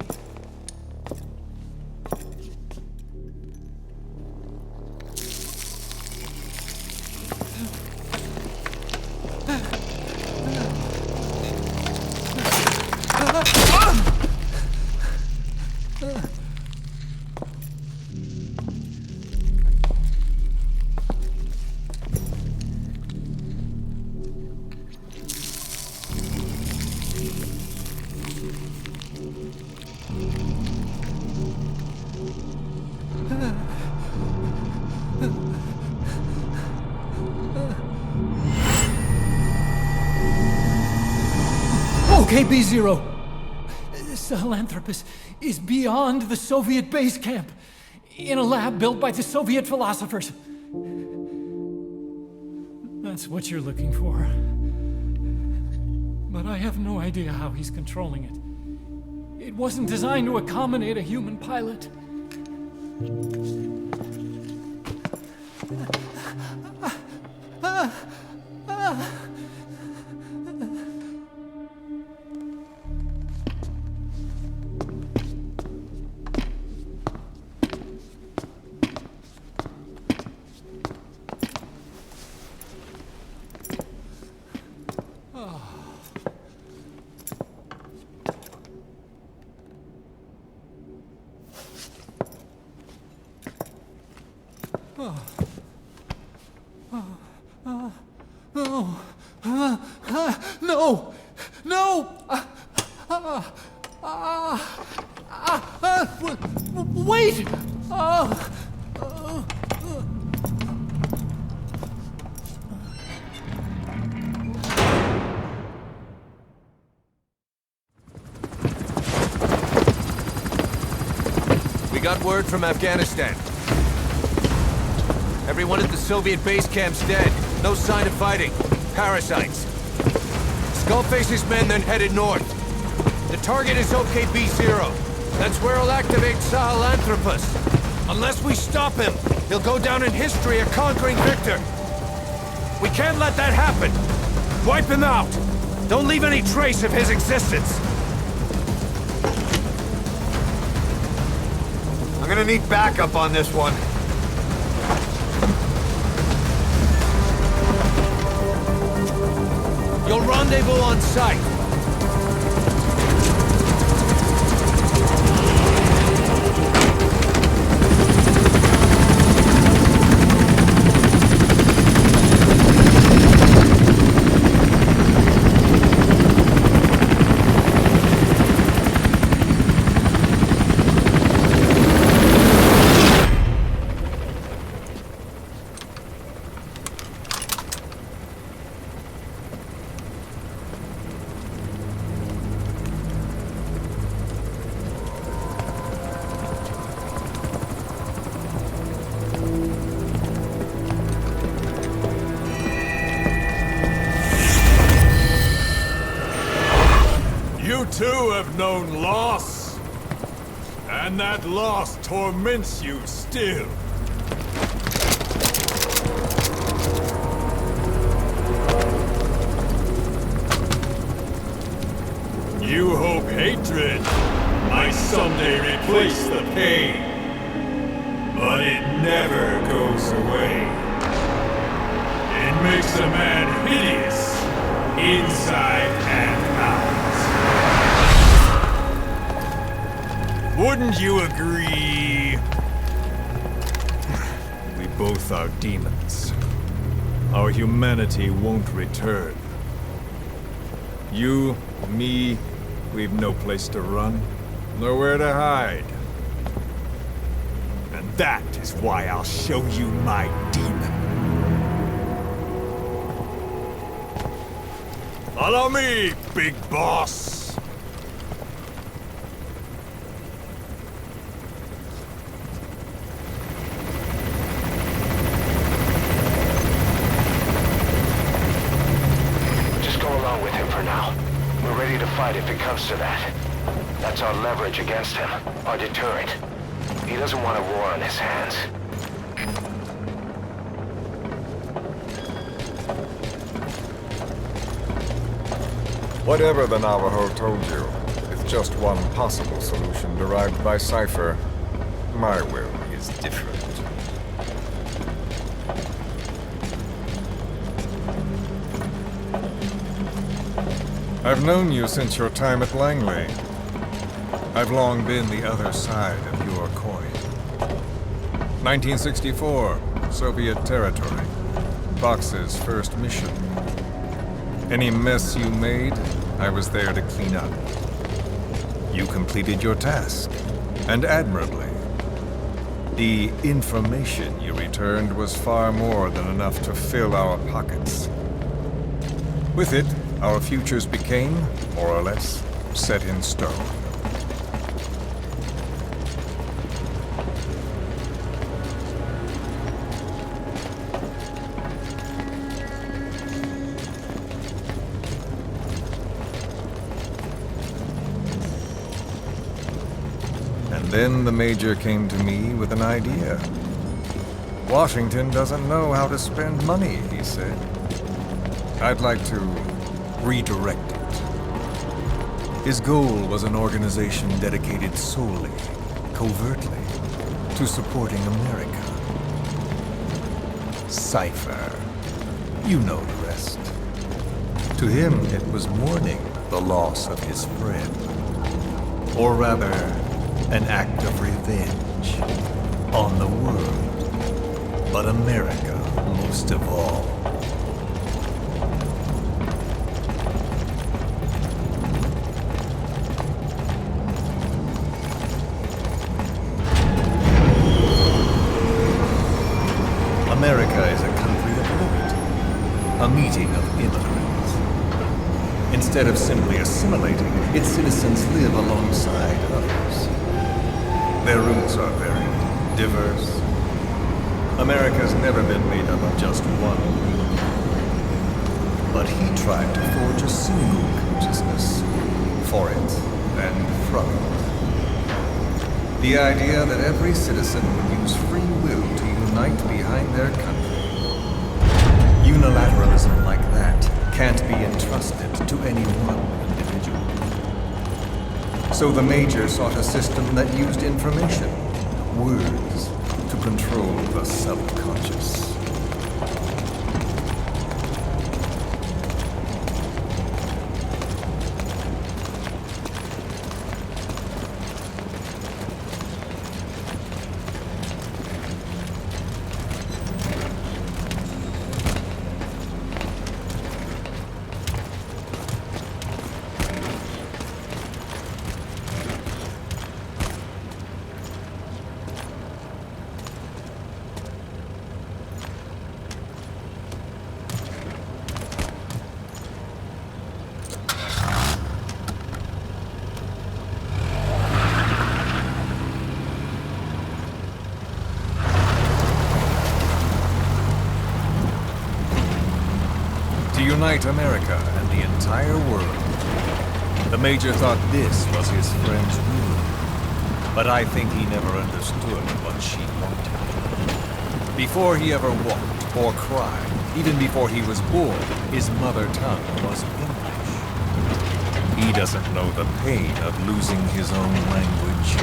Okay, B-Zero. Sahelanthropus is beyond the Soviet base camp, in a lab built by the Soviet philosophers. That's what you're looking for. But I have no idea how he's controlling it. It wasn't designed to accommodate a human pilot. No! No! Wait! We got word from Afghanistan. Everyone at the Soviet base camp's dead. No sign of fighting. Parasites. Skullface's men then headed north. The target is OKB-0. That's where he'll activate Sahelanthropus. Unless we stop him, he'll go down in history a conquering victor. We can't let that happen. Wipe him out. Don't leave any trace of his existence. I'm gonna need backup on this one. You'll rendezvous on site. too have known loss. And that loss torments you still. You hope hatred might someday replace the pain. But it never goes away. It makes a man hideous, inside and out. Wouldn't you agree? We both are demons. Our humanity won't return. You, me, we've no place to run, nowhere to hide. And that is why I'll show you my demon. Follow me, big boss! Just go along with him for now. We're ready to fight if it comes to that. That's our leverage against him, our deterrent. He doesn't want a war on his hands. Whatever the Navajo told you, it's just one possible solution derived by Cypher. My will is different. I've known you since your time at Langley. I've long been the other side of your coin. 1964, Soviet territory. Box's first mission. Any mess you made, I was there to clean up. You completed your task, and admirably. The information you returned was far more than enough to fill our pockets. With it, our futures became, more or less, set in stone. Then the Major came to me with an idea. Washington doesn't know how to spend money, he said. I'd like to redirect it. His goal was an organization dedicated solely, covertly, to supporting America. Cypher. You know the rest. To him, it was mourning the loss of his friend. Or rather, an act of revenge on the world, but America most of all. America is a country of liberty, a meeting of immigrants. Instead of simply assimilating, its citizens live alongside others. Their roots are very diverse. America's never been made up of just one group. But he tried to forge a single consciousness for it and from it. The idea that every citizen would use free will to unite behind their country. Unilateralism like that can't be entrusted to any one individual. So the Major sought a system that used information, words, to control the subconscious. Unite America and the entire world. The Major thought this was his friend's room, but I think he never understood what she wanted. Before he ever walked or cried, even before he was born, his mother tongue was English. He doesn't know the pain of losing his own language.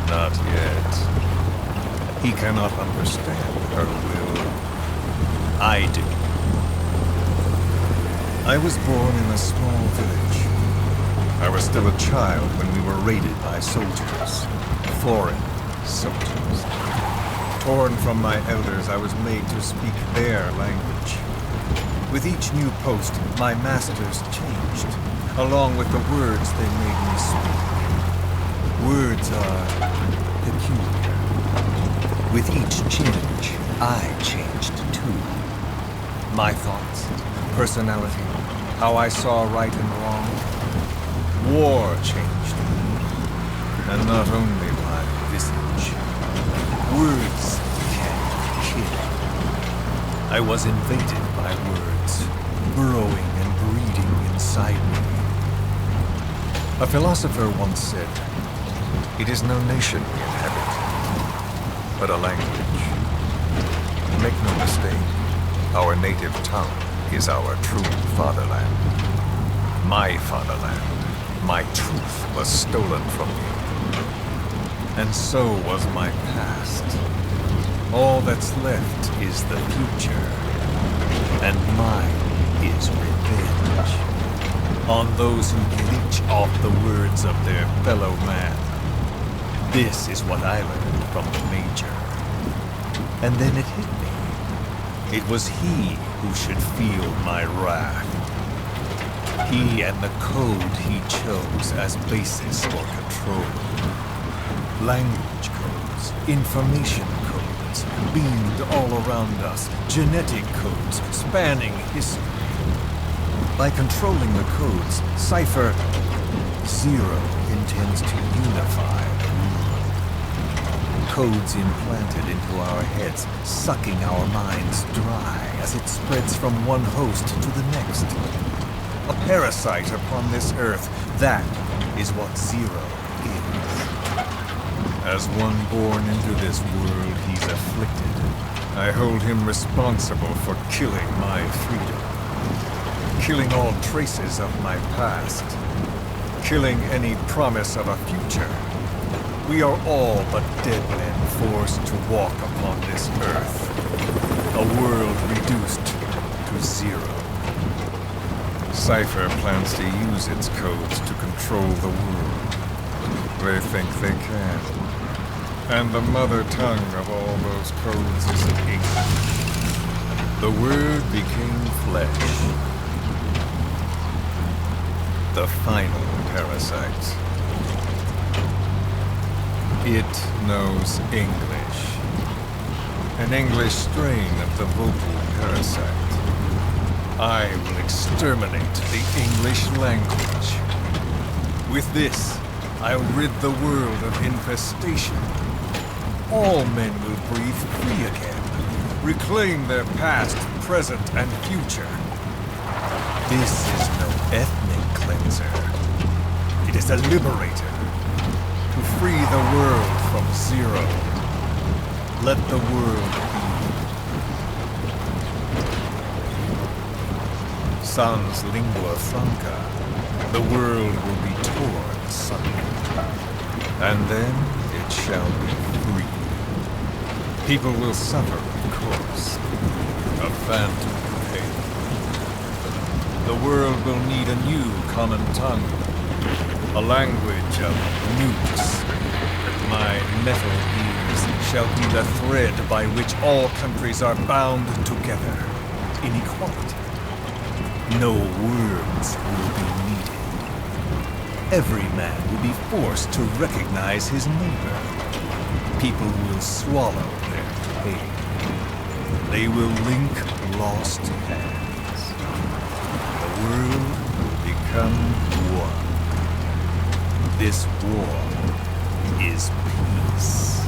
Not yet. He cannot understand her will. I do. I was born in a small village. I was still a child when we were raided by soldiers. Foreign soldiers. Torn from my elders, I was made to speak their language. With each new post, my masters changed, along with the words they made me speak. Words are peculiar. With each change, I changed too. My thoughts, personality, how I saw right and wrong. War changed me. And not only my visage. Words can kill. I was invaded by words, burrowing and breeding inside me. A philosopher once said, "It is no nation we inhabit, but a language." Make no mistake, our native tongue is our true fatherland. My fatherland, my truth was stolen from me. And so was my past. All that's left is the future. And mine is revenge. On those who leech off the words of their fellow man. This is what I learned from the Major. And then it hit me. It was he who should feel my wrath. He and the code he chose as basis for control. Language codes, information codes, beamed all around us, genetic codes spanning history. By controlling the codes, Cypher Zero intends to unify the world. Codes implanted into our heads, sucking our minds dry as it spreads from one host to the next. A parasite upon this earth, that is what Zero is. As one born into this world, he's afflicted. I hold him responsible for killing my freedom. Killing all traces of my past. Killing any promise of a future. We are all but dead men forced to walk upon this earth. A world reduced to zero. Cypher plans to use its codes to control the world. They think they can. And the mother tongue of all those codes is English. The Word became flesh. The final parasite. It knows English. An English strain of the vocal parasite. I will exterminate the English language. With this, I'll rid the world of infestation. All men will breathe free again, reclaim their past, present, and future. This is no ethnic cleanser. It is a liberator. To free the world from Zero. Let the world be. Sans lingua franca, the world will be torn asunder. And then it shall be free. People will suffer, of course. A phantom pain. The world will need a new common tongue. A language of newts. My metal ears shall be the thread by which all countries are bound together. In equality. No words will be needed. Every man will be forced to recognize his neighbor. People will swallow their pain. They will link lost hands. The world will become one. This war is peace.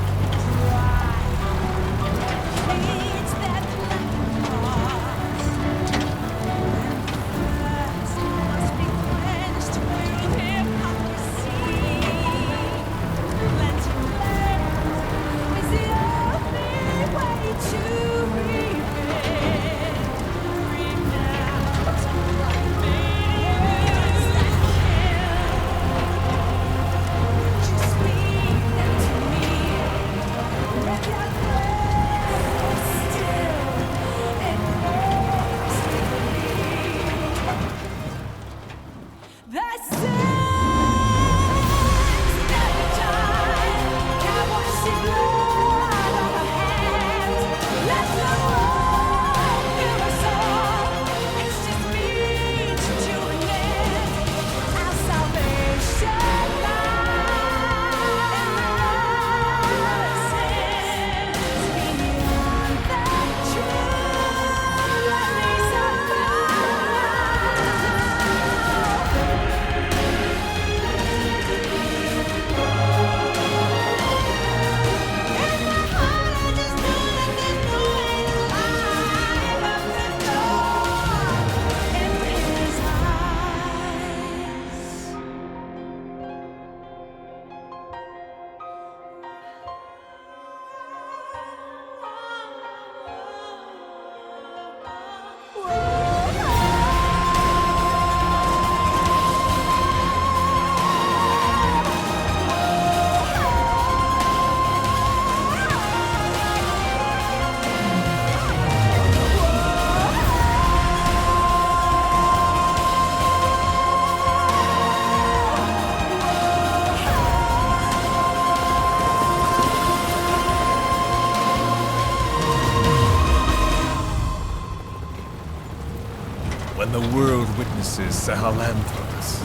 When the world witnesses Sahelanthropus,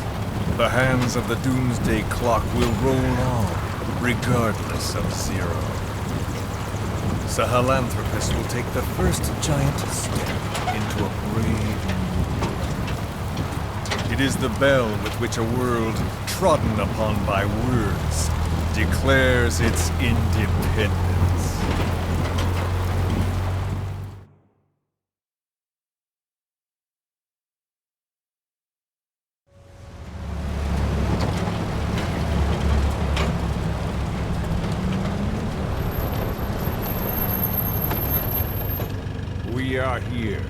the hands of the doomsday clock will roll on, regardless of zero. Sahelanthropus will take the first giant step into a brave new world. It is the bell with which a world trodden upon by words declares its independence. We are here.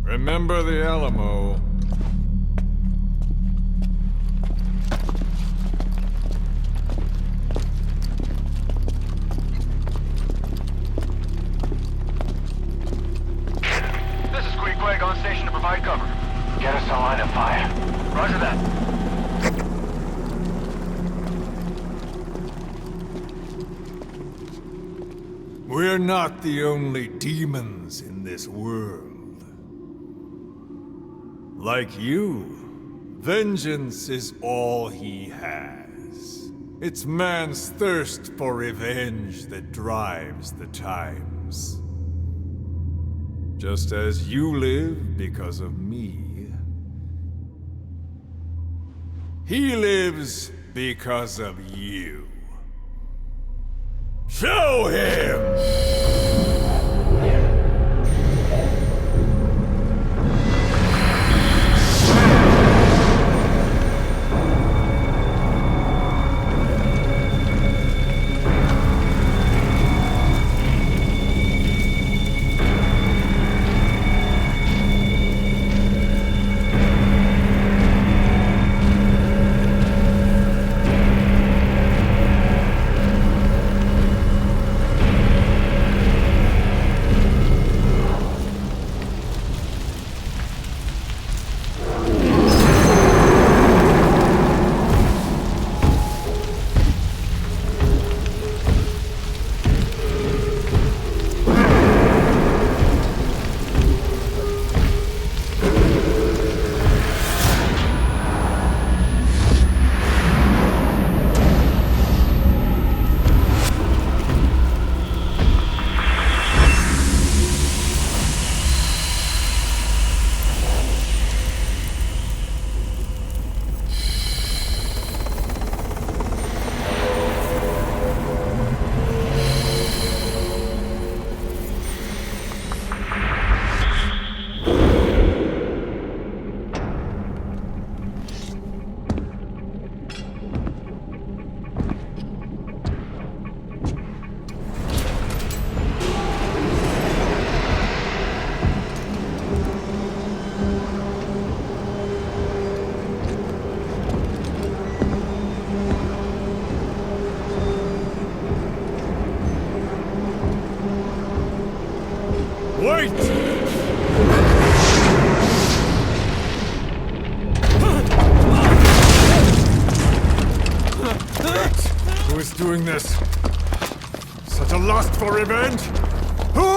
Remember the Alamo. On station to provide cover. Get us a line of fire. Roger that. We're not the only demons in this world. Like you, vengeance is all he has. It's man's thirst for revenge that drives the times. Just as you live because of me, he lives because of you. Show him! Wait! Who is doing this? Such a lust for revenge? Who?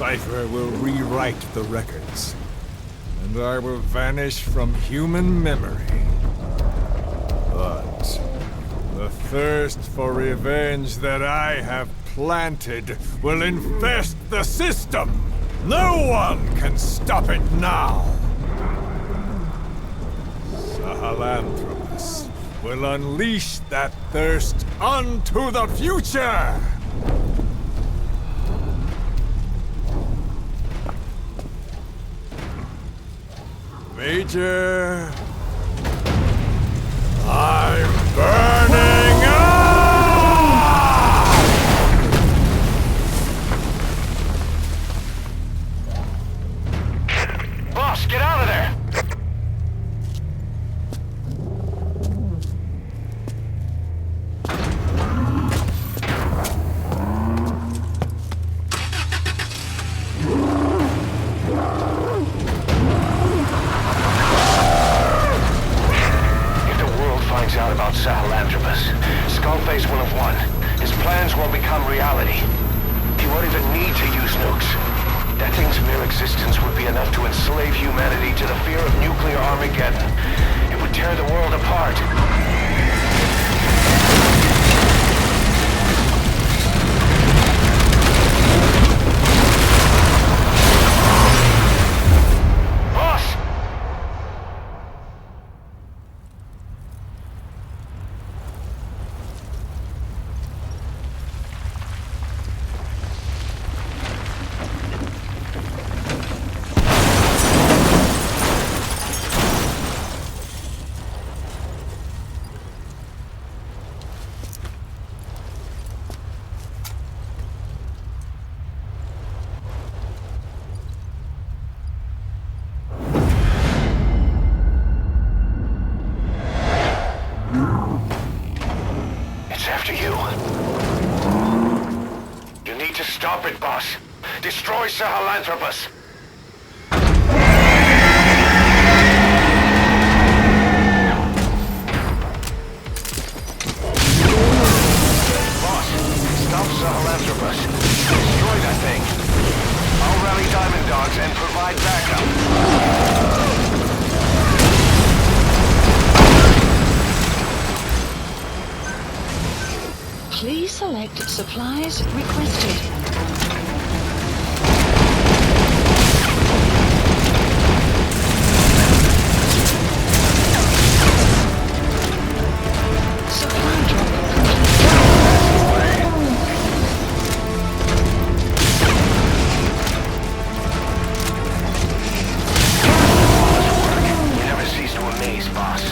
Cypher will rewrite the records, and I will vanish from human memory. But the thirst for revenge that I have planted will infest the system. No one can stop it now. Sahelanthropus will unleash that thirst unto the future! Major... I'm burning up! Boss, get out of there! Out about Sahelanthropus. Skullface will have won. His plans will become reality. He won't even need to use nukes. That thing's mere existence would be enough to enslave humanity to the fear of nuclear Armageddon. It would tear the world apart. Stop it, boss. Destroy Sahelanthropus. Boss, stop Sahelanthropus. Destroy that thing. I'll rally Diamond Dogs and provide backup. Please select supplies requested. Supply drop You never cease to amaze, boss.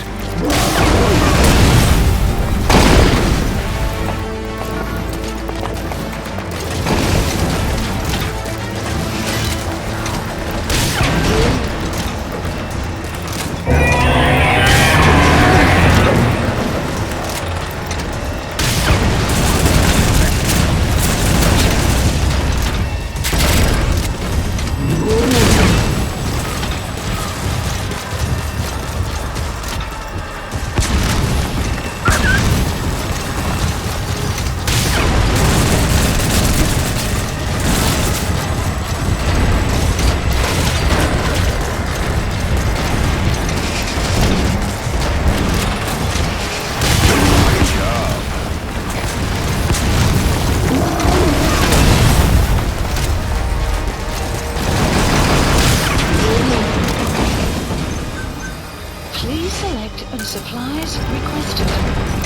supplies requested.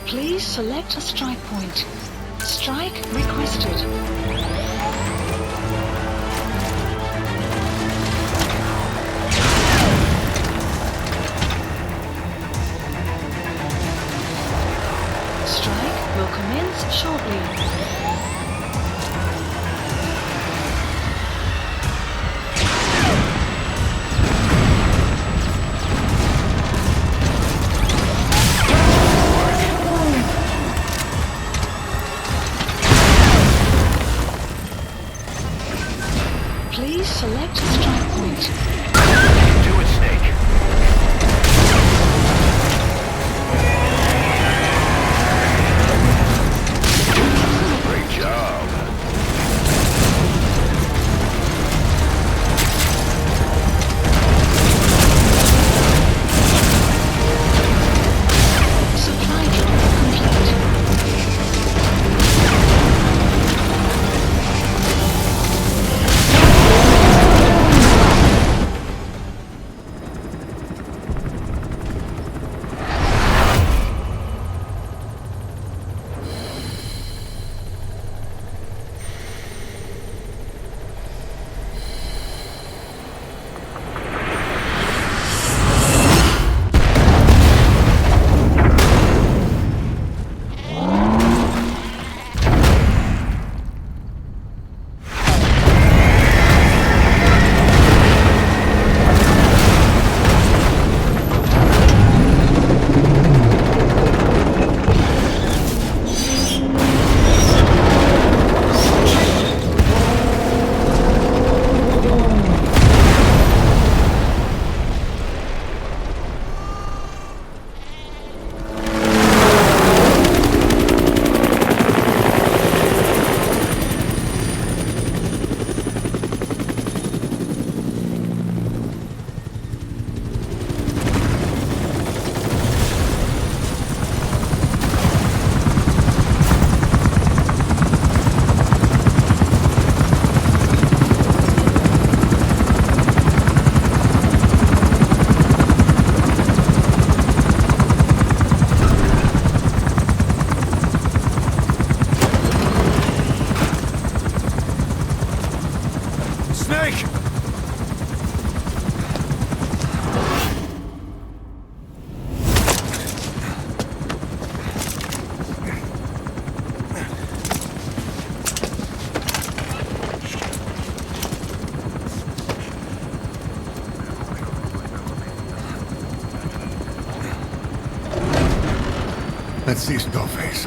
Please select a strike point. Strike requested. Strike will commence shortly. Please select a strike point. Do it, Snake. Great job. Supply drop complete. Let's see Skullface.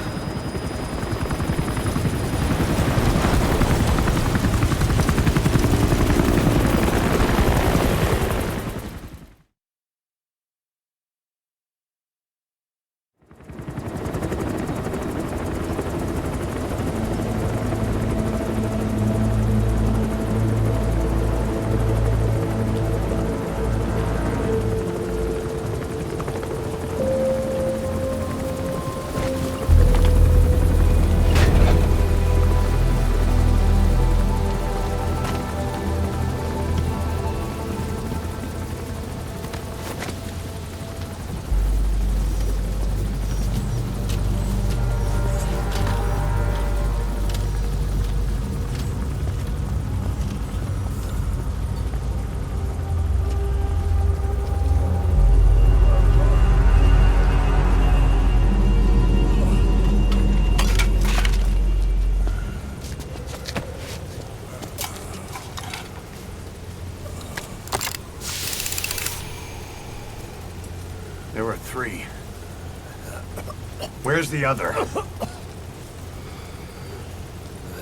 There were 3. Where's the other?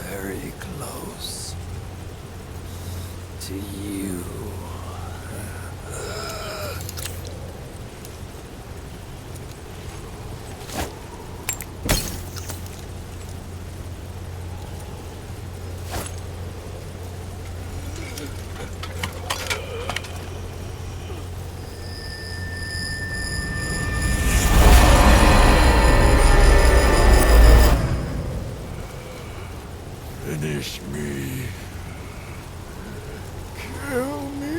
Very close to you. Finish me. Kill me.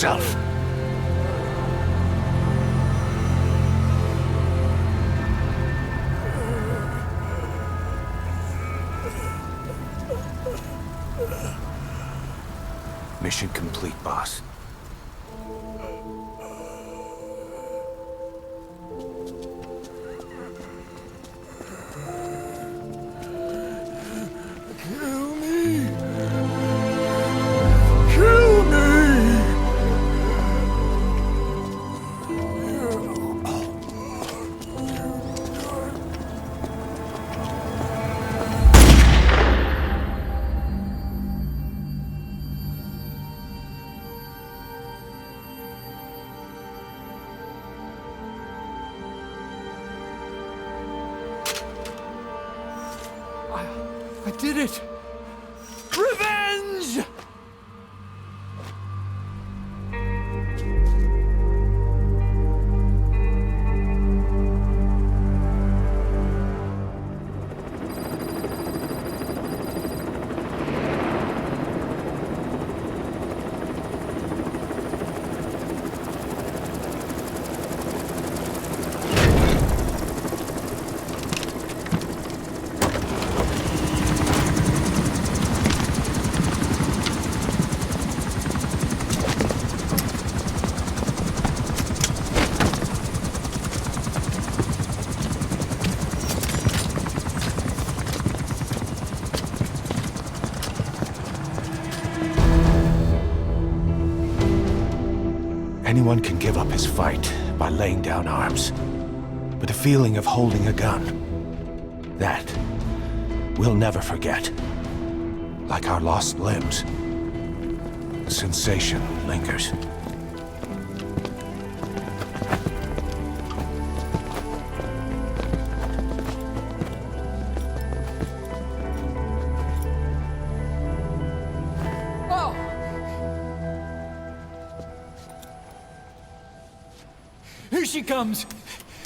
yourself. Mission complete, boss. Kill me! Kill me! I did it! Revenge! Anyone can give up his fight by laying down arms. But the feeling of holding a gun, that we'll never forget. Like our lost limbs, the sensation lingers. Here she comes!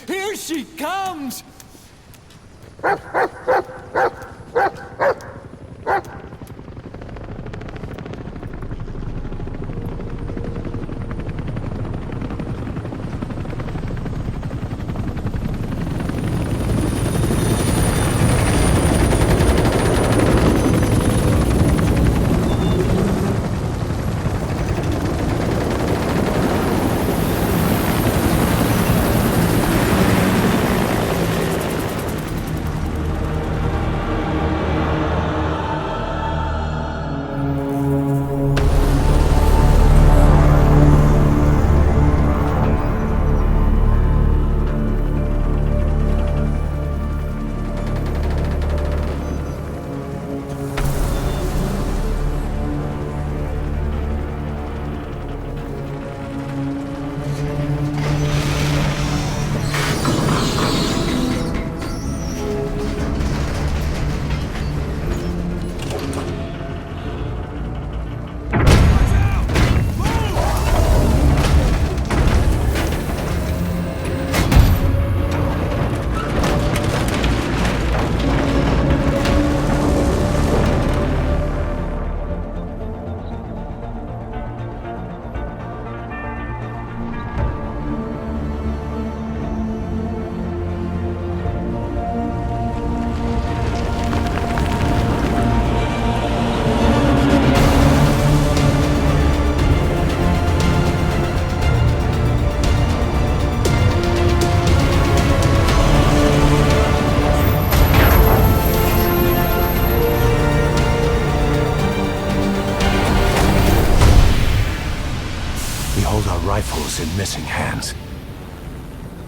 Here she comes! Rifles in missing hands.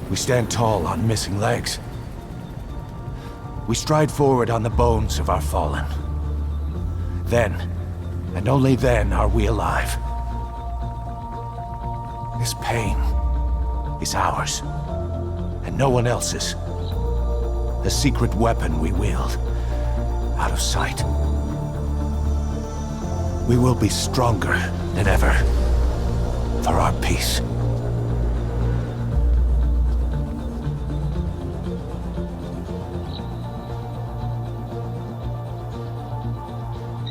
We stand tall on missing legs. We stride forward on the bones of our fallen. Then, and only then, are we alive. This pain is ours, and no one else's. The secret weapon we wield, out of sight. We will be stronger than ever. For our peace.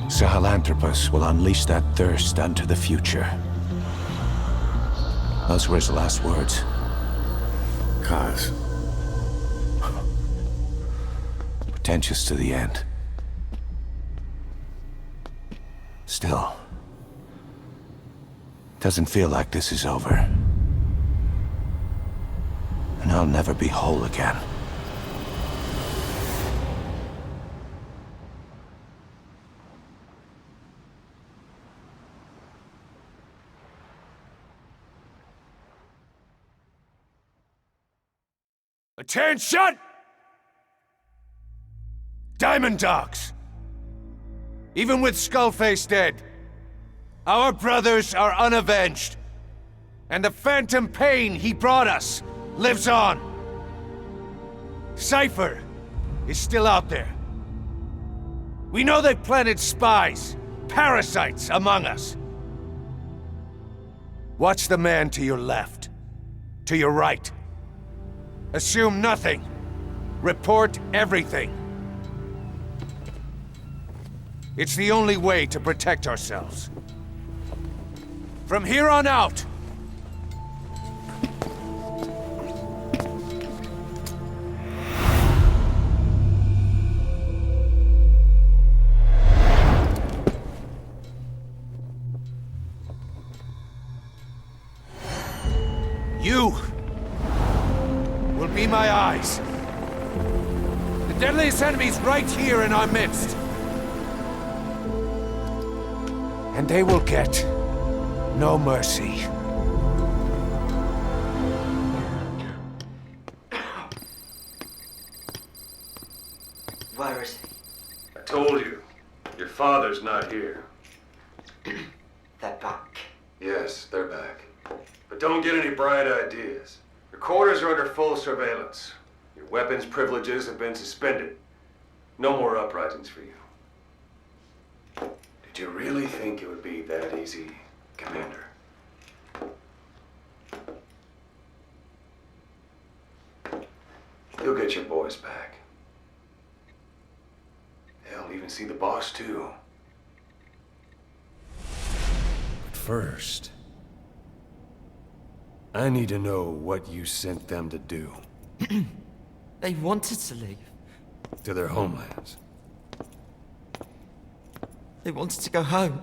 Sahelanthropus will unleash that thirst unto the future. Those were his last words. Cause. Pretentious to the end. Still, doesn't feel like this is over. And I'll never be whole again. Attention! Diamond Dogs! Even with Skullface dead, our brothers are unavenged. And the phantom pain he brought us lives on. Cypher is still out there. We know they've planted spies, parasites among us. Watch the man to your left, to your right. Assume nothing. Report everything. It's the only way to protect ourselves. From here on out, you will be my eyes. The deadliest enemy's right here in our midst. And they will get no mercy. Where is he? I told you. Your father's not here. They're back. Yes, they're back. But don't get any bright ideas. Your quarters are under full surveillance. Your weapons privileges have been suspended. No more uprisings for you. Did you really think it would be that easy, Commander? You'll get your boys back. They'll even see the boss, too. But first, I need to know what you sent them to do. They wanted to leave. To their homelands. They wanted to go home.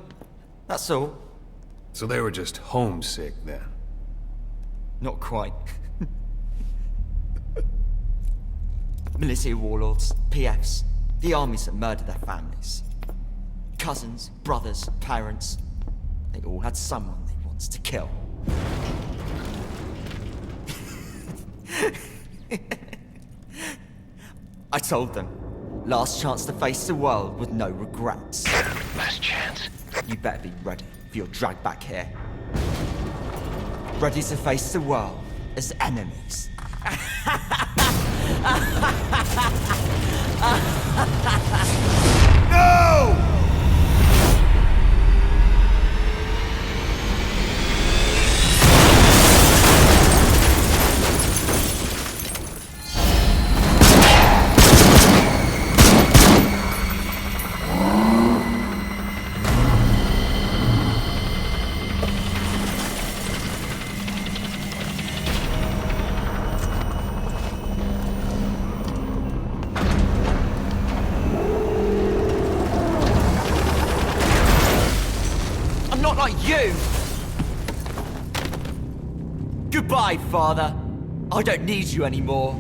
That's all. So they were just homesick then? Not quite. Military warlords, PFs, the armies that murdered their families. Cousins, brothers, parents. They all had someone they wanted to kill. I told them, last chance to face the world with no regrets. Last chance? You better be ready for your drag back here. Ready to face the world as enemies. No! You! Goodbye, Father. I don't need you anymore.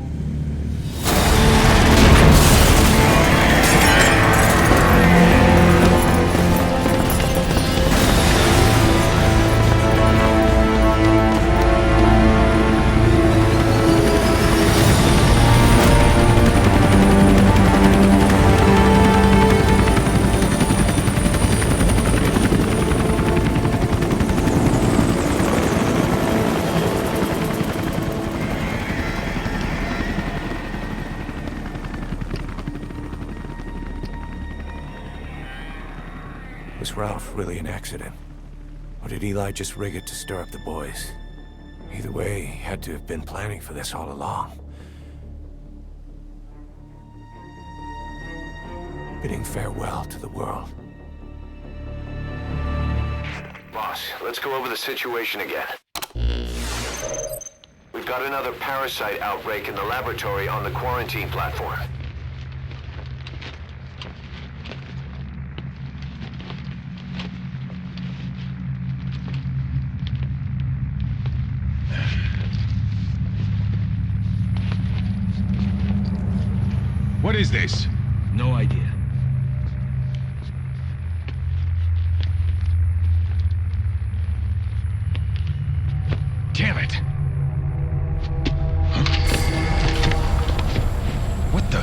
Was Ralph really an accident? Or did Eli just rig it to stir up the boys? Either way, he had to have been planning for this all along. Bidding farewell to the world. Boss, let's go over the situation again. We've got another parasite outbreak in the laboratory on the quarantine platform. What is this? No idea. Damn it! Huh? What the?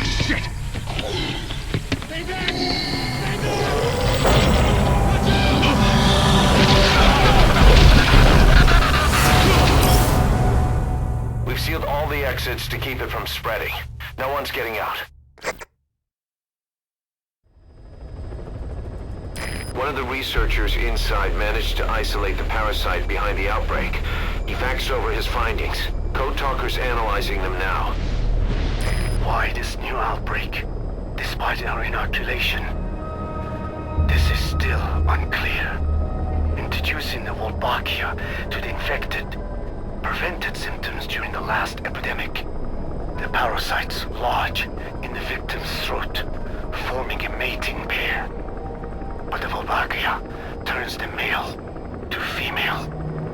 Shit! Stay back! Stay back! We've sealed all the exits to keep it from spreading. No one's getting out. One of the researchers inside managed to isolate the parasite behind the outbreak. He faxed over his findings. Code Talker's analyzing them now. Why this new outbreak, despite our inoculation? This is still unclear. Introducing the Wolbachia to the infected prevented symptoms during the last epidemic. The parasites lodge in the victim's throat, forming a mating pair. But the Wolbachia turns the male to female.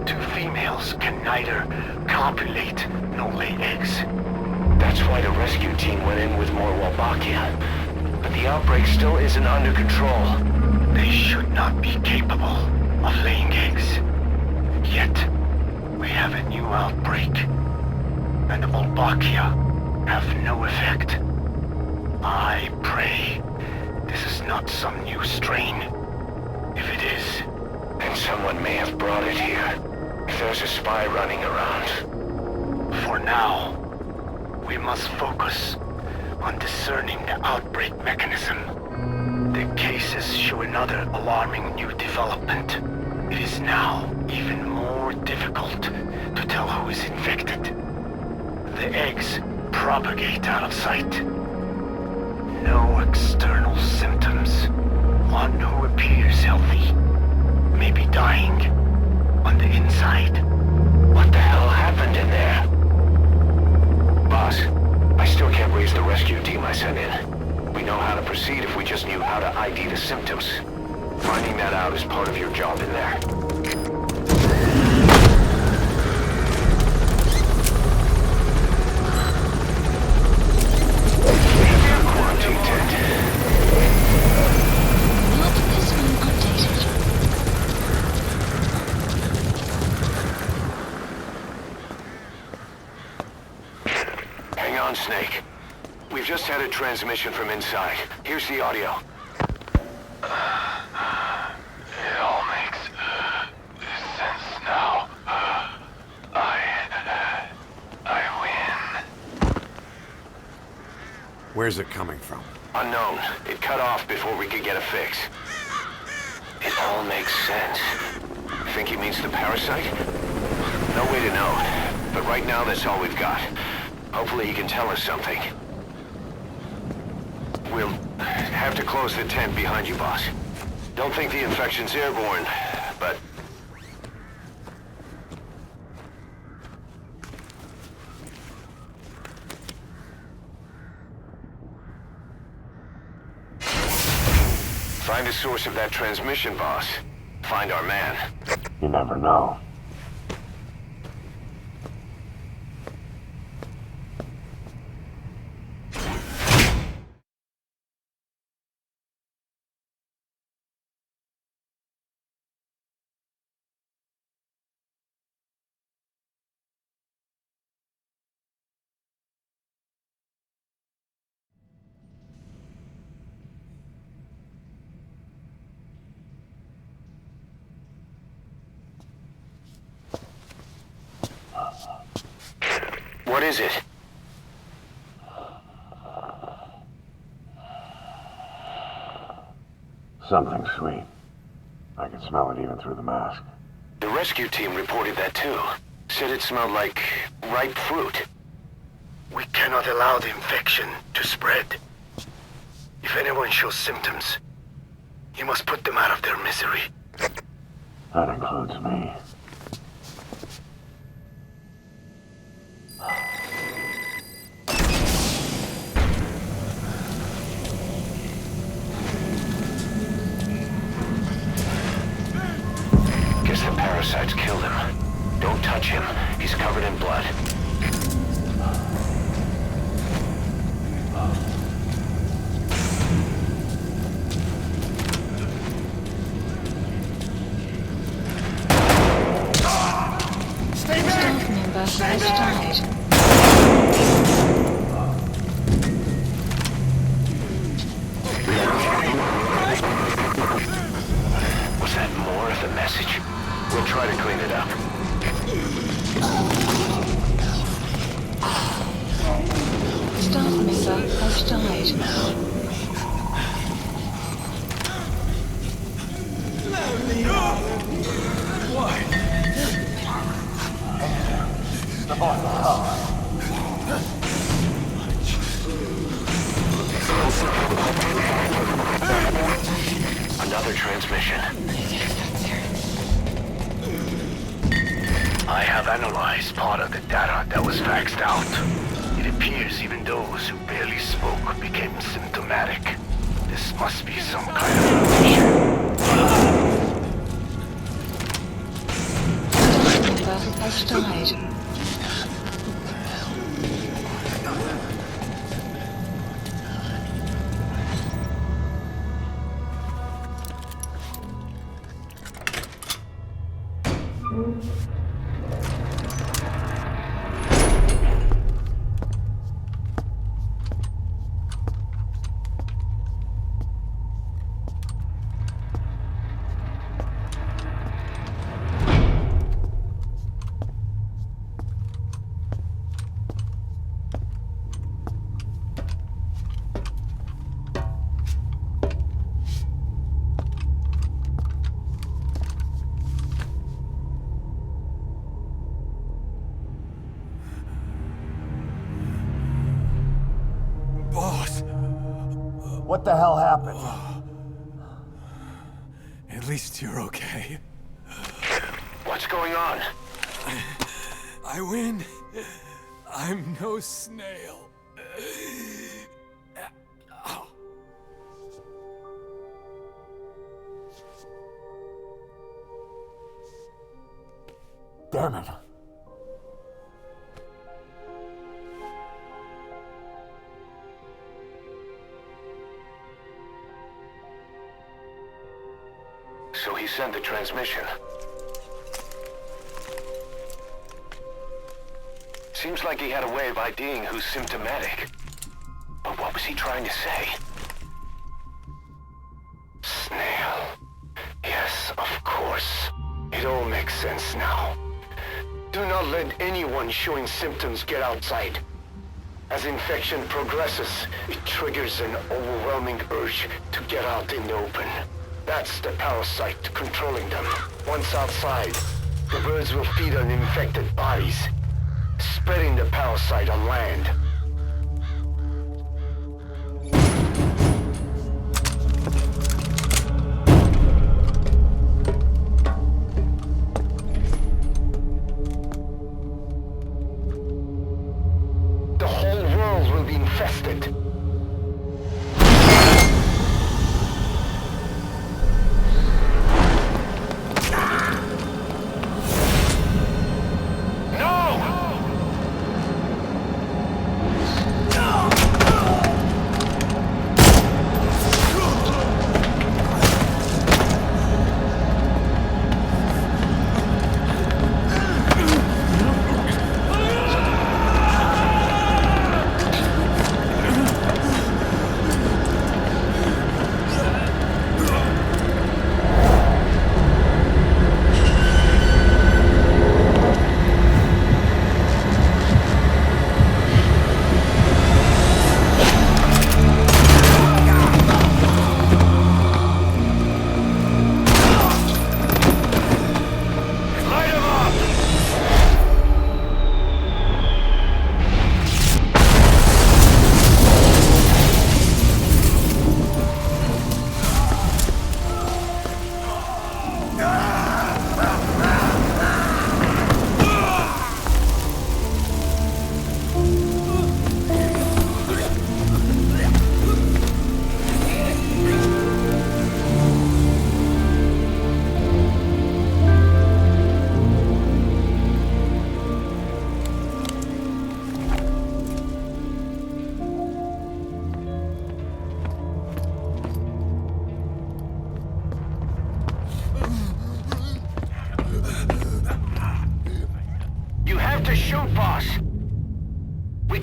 Two females can neither copulate nor lay eggs. That's why the rescue team went in with more Wolbachia. But the outbreak still isn't under control. They should not be capable of laying eggs. Yet, we have a new outbreak. And the Wolbachia have no effect. I pray this is not some new strain. If it is, then someone may have brought it here. If there's a spy running around. For now, we must focus on discerning the outbreak mechanism. The cases show another alarming new development. It is now even more difficult to tell who is infected. The eggs propagate out of sight. No external symptoms. One who appears healthy may be dying on the inside. What the hell happened in there? Boss, I still can't raise the rescue team I sent in. We know how to proceed if we just knew how to ID the symptoms. Finding that out is part of your job in there. Snake. We've just had a transmission from inside. Here's the audio. It all makes sense now. I win. Where's it coming from? Unknown. It cut off before we could get a fix. It all makes sense. Think he means the parasite? No way to know. But right now, that's all we've got. Hopefully he can tell us something. We'll have to close the tent behind you, boss. Don't think the infection's airborne, but... Find the source of that transmission, boss. Find our man. You never know. What is it? Something sweet. I can smell it even through the mask. The rescue team reported that too. Said it smelled like ripe fruit. We cannot allow the infection to spread. If anyone shows symptoms, you must put them out of their misery. That includes me. died. Was that more of the message? We'll try to clean it up. Staff member has died. Another transmission. I have analyzed part of the data that was faxed out. It appears even those who barely spoke became symptomatic. This must be some kind of illusion. Staff member has died. What the hell happened? At least you're okay. What's going on? I win. I'm no snail. Damn it. So he sent the transmission. Seems like he had a way of IDing who's symptomatic. But what was he trying to say? Snail. Yes, of course. It all makes sense now. Do not let anyone showing symptoms get outside. As infection progresses, it triggers an overwhelming urge to get out in the open. That's the parasite controlling them. Once outside, the birds will feed on infected bodies, spreading the parasite on land. The whole world will be infested.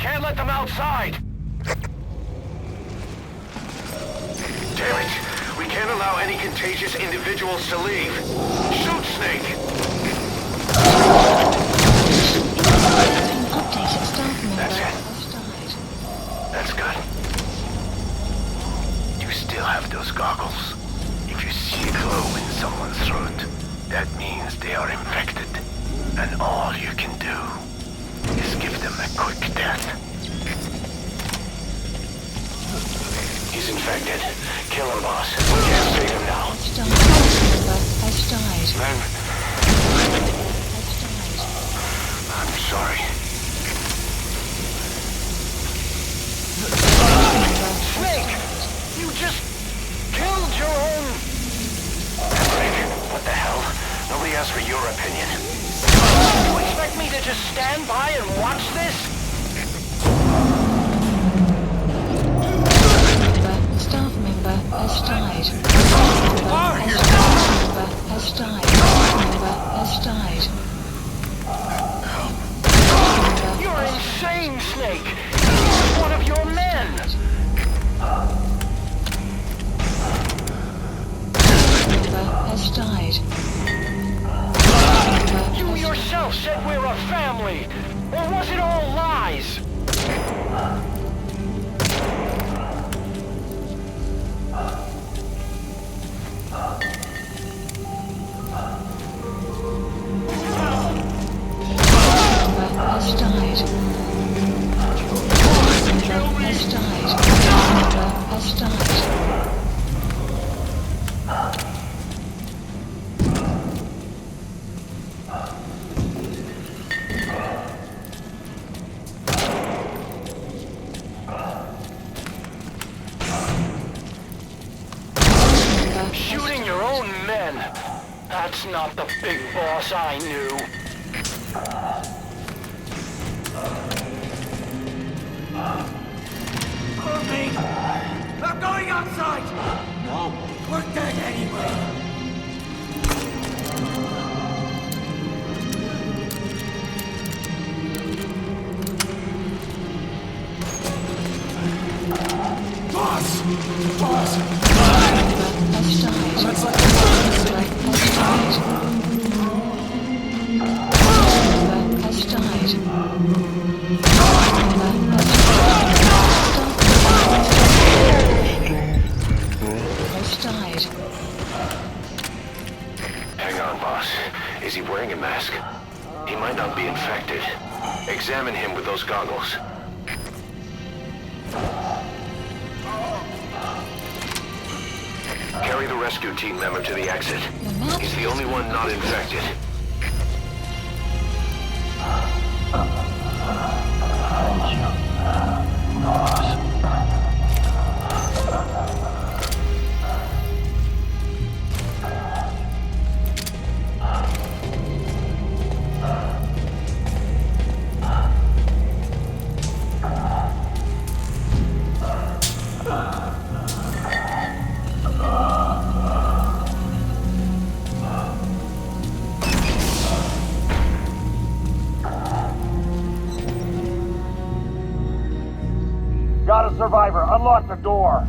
can't let them outside! Damn it! We can't allow any contagious individuals to leave. Shoot, Snake! That's it. That's good. You still have those goggles. If you see a glow in someone's throat, that means they are infected. And all you can do is give them a quick death. He's infected. Kill him, boss. We can't save him now. Has died. Then... I'm sorry. Snake! You just killed your own... Emmerich, what the hell? Nobody asked for your opinion. You expect me to just stand by and watch this? Staff member has died. Staff member has died. Staff member has died. You're insane, Snake! He's one of your men! Has died. You yourself said we're a family! Or was it all lies? Has died. Has died. Has died. Shooting your own men! That's not the big boss I knew. Move me! I'm going outside! No, we're dead anyway! Boss! Boss! That's like Has died. Hang on, boss. Is he wearing a mask? He might not be infected. Examine him with those goggles. Carry the rescue team member to the exit. He's the only one not infected. Thank you, boss. Got a survivor. Unlock the door.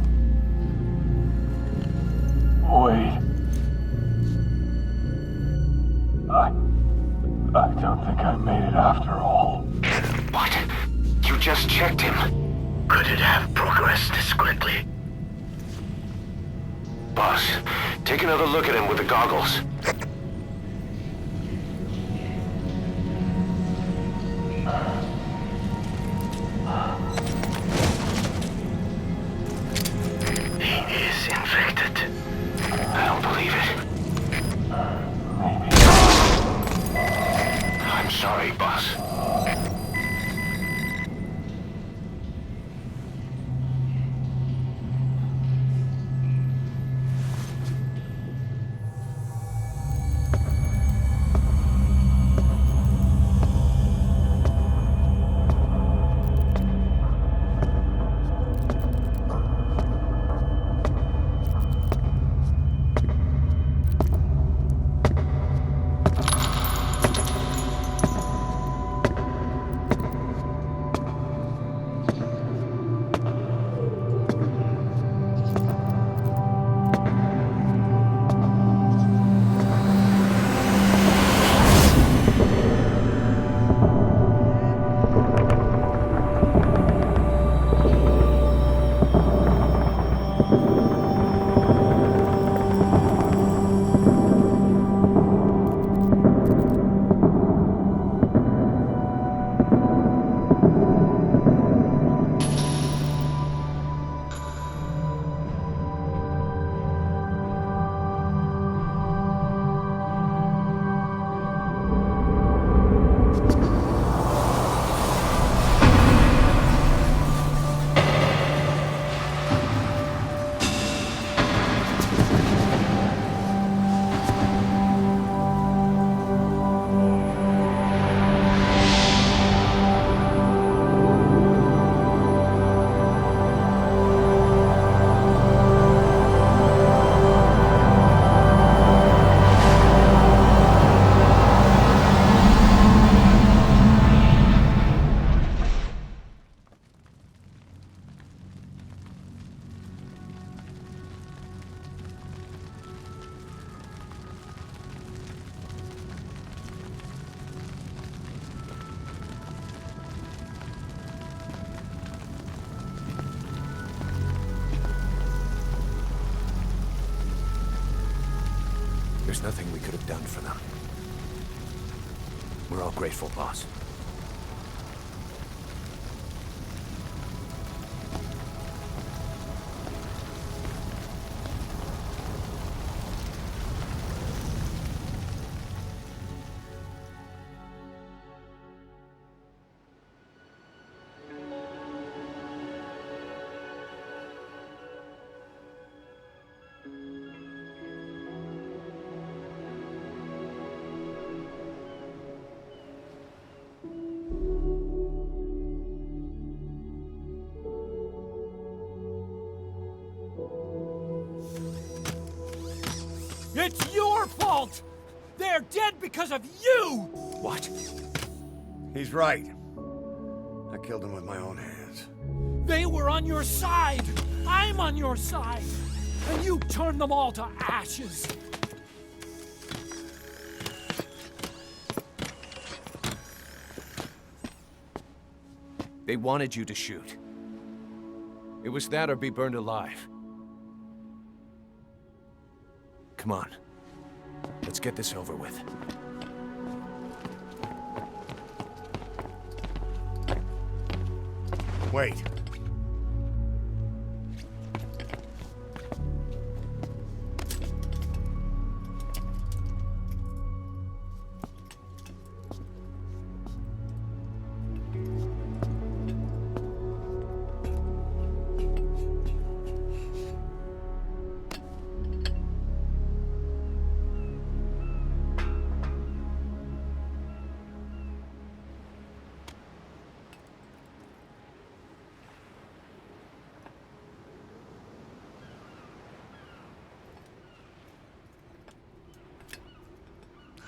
Wait. I don't think I made it after all. What? You just checked him. Could it have progressed this quickly? Boss, take another look at him with the goggles. He is infected. I don't believe it. I'm sorry, boss. There's nothing we could have done for them. We're all grateful, boss. It's your fault! They're dead because of you! What? He's right. I killed them with my own hands. They were on your side! I'm on your side! And you turned them all to ashes! They wanted you to shoot. It was that or be burned alive. Come on. Let's get this over with. Wait.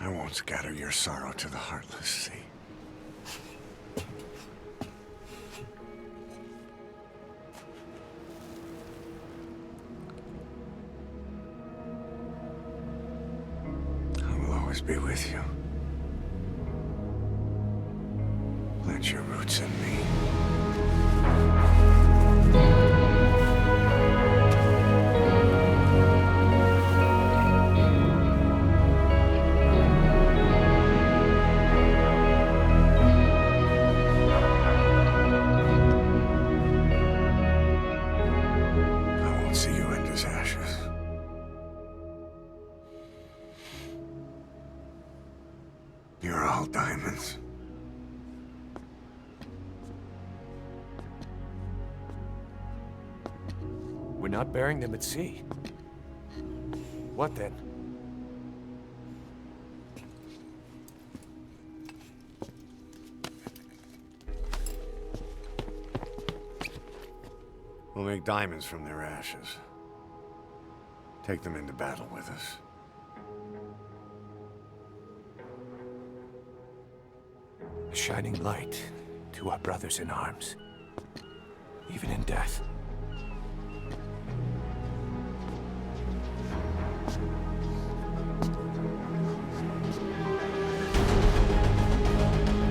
I won't scatter your sorrow to the heartless sea. I will always be with you. Plant your roots in me. You're all diamonds. We're not burying them at sea. What then? We'll make diamonds from their ashes. Take them into battle with us. A shining light to our brothers in arms, even in death.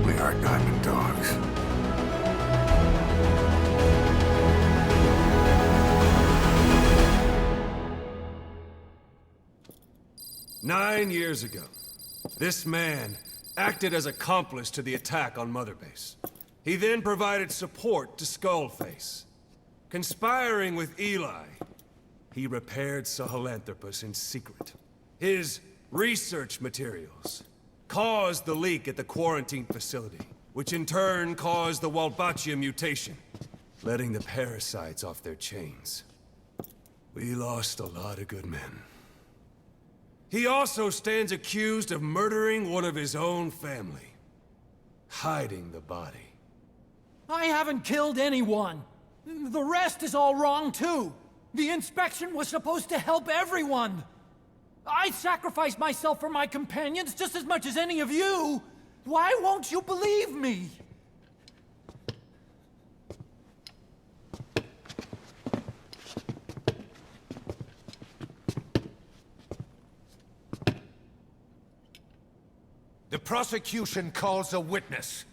We are diamond dogs. 9 years ago, this man acted as accomplice to the attack on Mother Base. He then provided support to Skullface. Conspiring with Eli, he repaired Sahelanthropus in secret. His research materials caused the leak at the quarantine facility, which in turn caused the Wolbachia mutation, letting the parasites off their chains. We lost a lot of good men. He also stands accused of murdering one of his own family, hiding the body. I haven't killed anyone. The rest is all wrong, too. The inspection was supposed to help everyone. I sacrificed myself for my companions just as much as any of you. Why won't you believe me? The prosecution calls a witness.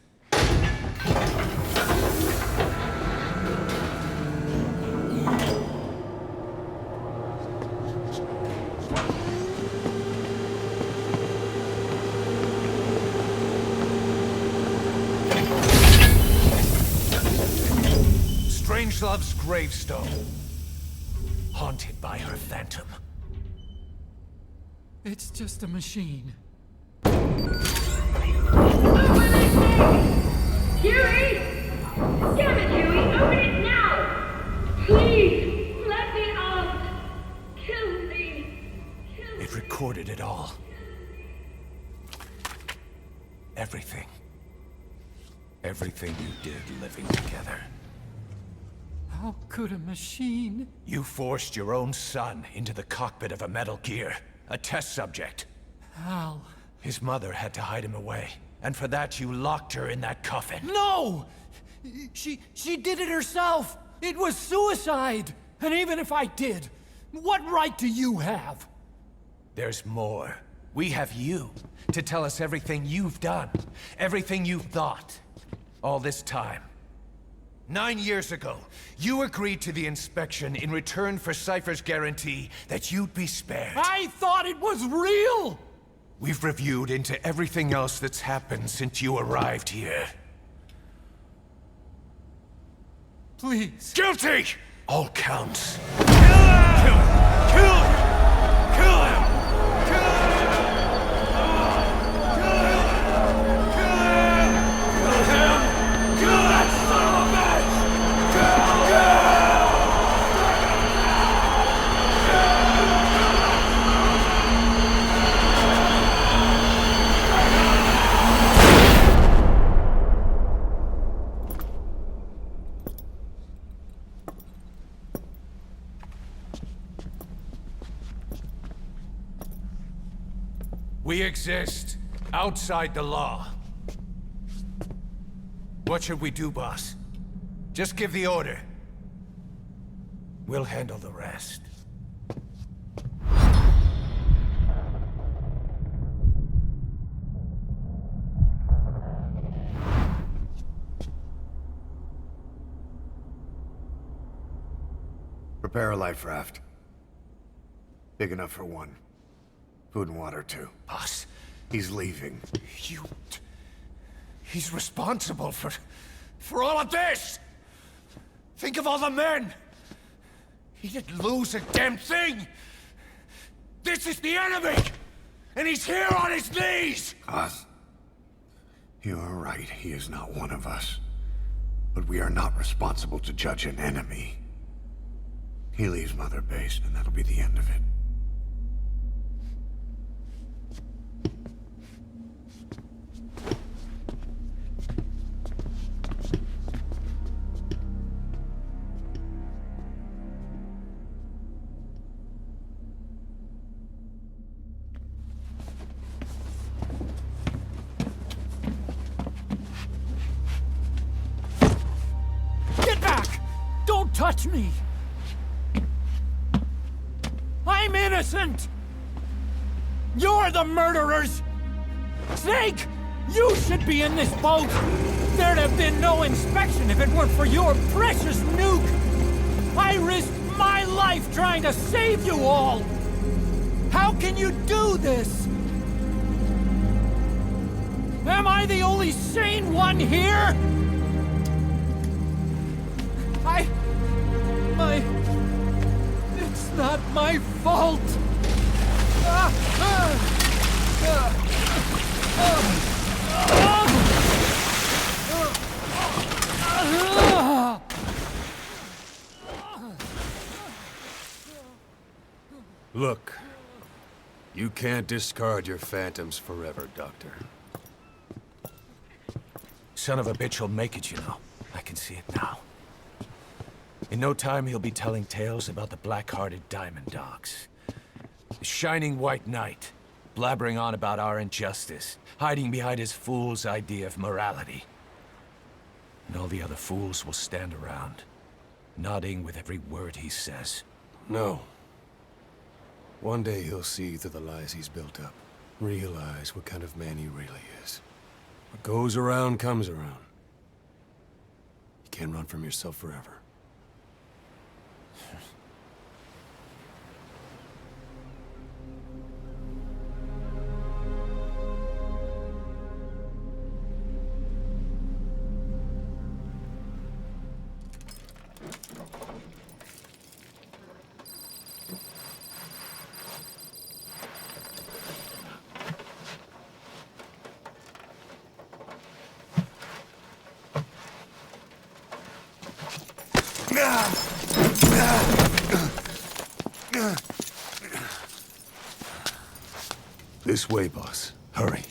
Stanislav's gravestone, haunted by her phantom. It's just a machine. Huey! Damn it, Huey! Open it now! Please! Let me out! Kill me! It recorded it all. Everything. Everything you did living together. How could a machine? You forced your own son into the cockpit of a Metal Gear, a test subject. How? His mother had to hide him away, and for that you locked her in that coffin. No! She did it herself! It was suicide! And even if I did, what right do you have? There's more. We have you to tell us everything you've done, everything you've thought. All this time. 9 years ago, you agreed to the inspection in return for Cypher's guarantee that you'd be spared. I thought it was real! We've reviewed into everything else that's happened since you arrived here. Please. Guilty! All counts. Kill him! Kill him! Kill him! We exist outside the law. What should we do, boss? Just give the order. We'll handle the rest. Prepare a life raft. Big enough for one. Food and water, too. Boss. He's leaving. He's responsible for all of this! Think of all the men! He didn't lose a damn thing! This is the enemy! And he's here on his knees! Us? You are right, he is not one of us. But we are not responsible to judge an enemy. He leaves Mother Base, and that'll be the end of it. Touch me! I'm innocent! You're the murderers! Snake! You should be in this boat! There'd have been no inspection if it weren't for your precious nuke! I risked my life trying to save you all! How can you do this? Am I the only sane one here? It's not my fault! Look, you can't discard your phantoms forever, Doctor. Son of a bitch will make it, you know. I can see it now. In no time, he'll be telling tales about the black-hearted Diamond Dogs. The shining white knight, blabbering on about our injustice, hiding behind his fool's idea of morality. And all the other fools will stand around, nodding with every word he says. No. One day he'll see through the lies he's built up, realize what kind of man he really is. What goes around comes around. You can't run from yourself forever. This way, boss. Hurry.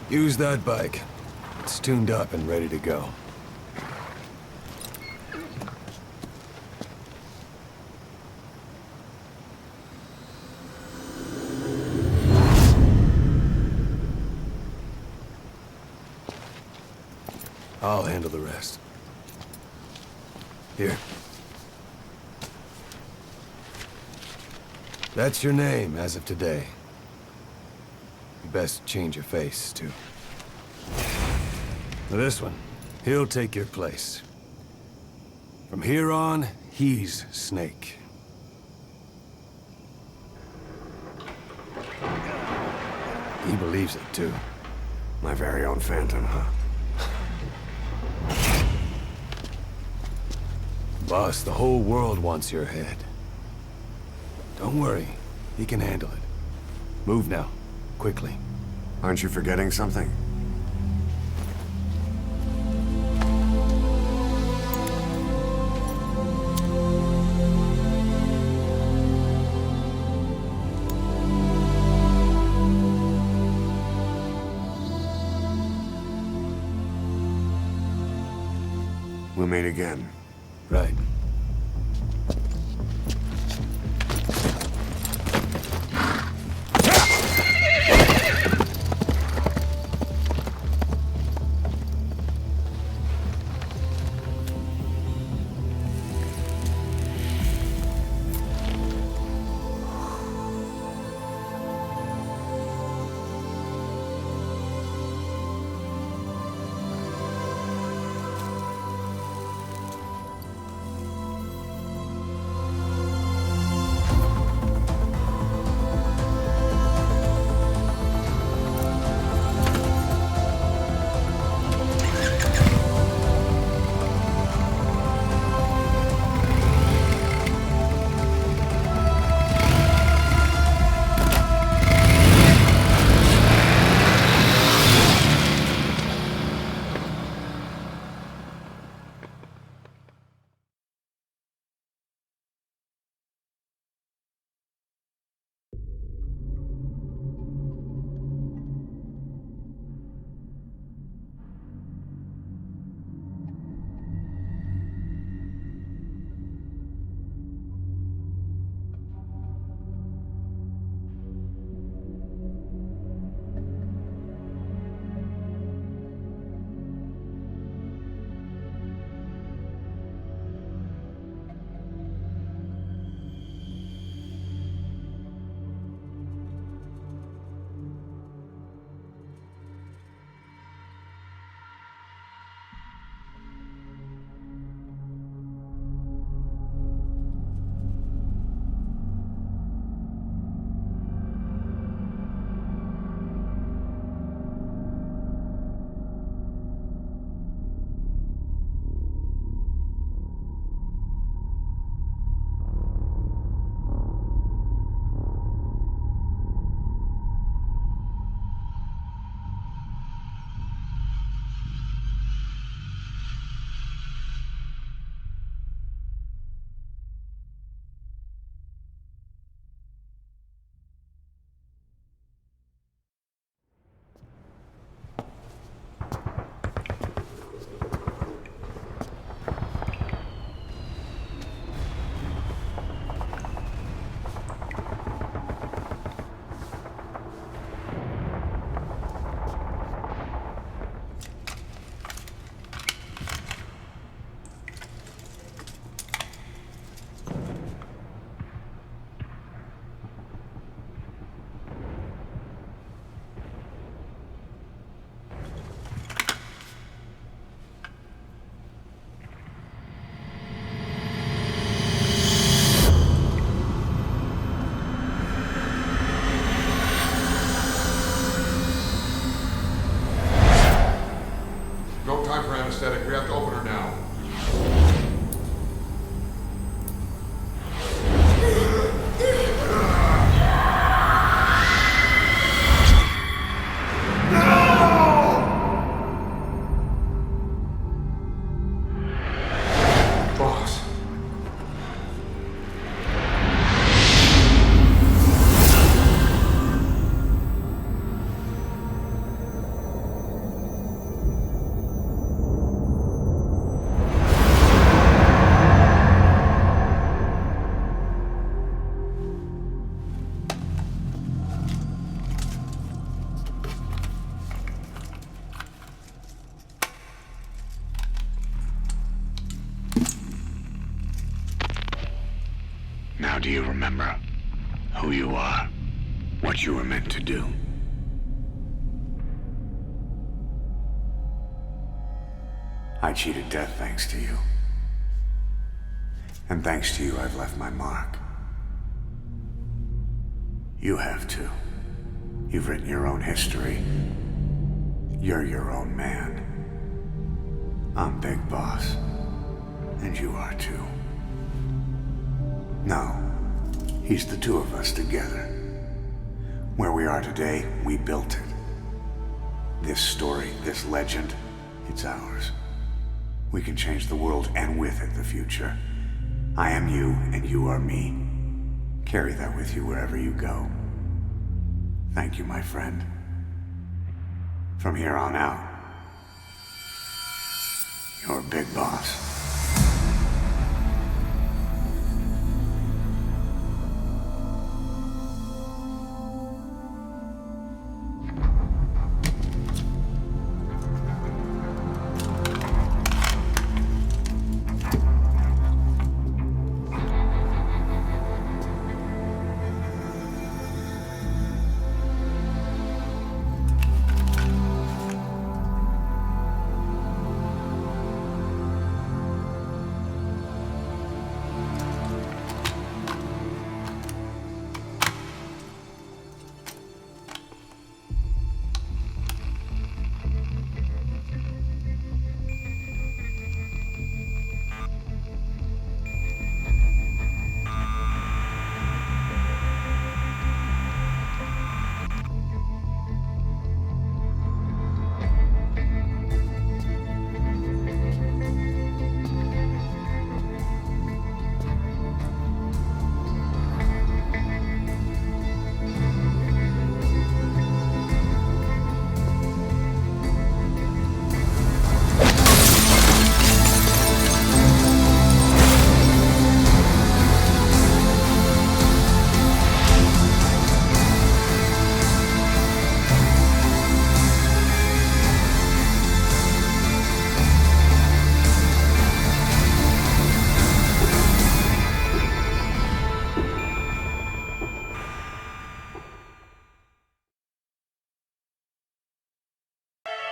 Use that bike. It's tuned up and ready to go. I'll handle the rest. Here. That's your name as of today. You best change your face, too. Now this one, he'll take your place. From here on, he's Snake. He believes it, too. My very own Phantom, huh? Boss, the whole world wants your head. Don't worry, he can handle it. Move now, quickly. Aren't you forgetting something? We'll meet again. Right. do you remember who you are? What you were meant to do? I cheated death thanks to you. And thanks to you, I've left my mark. You have too. You've written your own history. You're your own man. I'm Big Boss. And you are too. No. He's the two of us together. Where we are today, we built it. This story, this legend, it's ours. We can change the world and with it the future. I am you and you are me. Carry that with you wherever you go. Thank you, my friend. From here on out, you're Big Boss.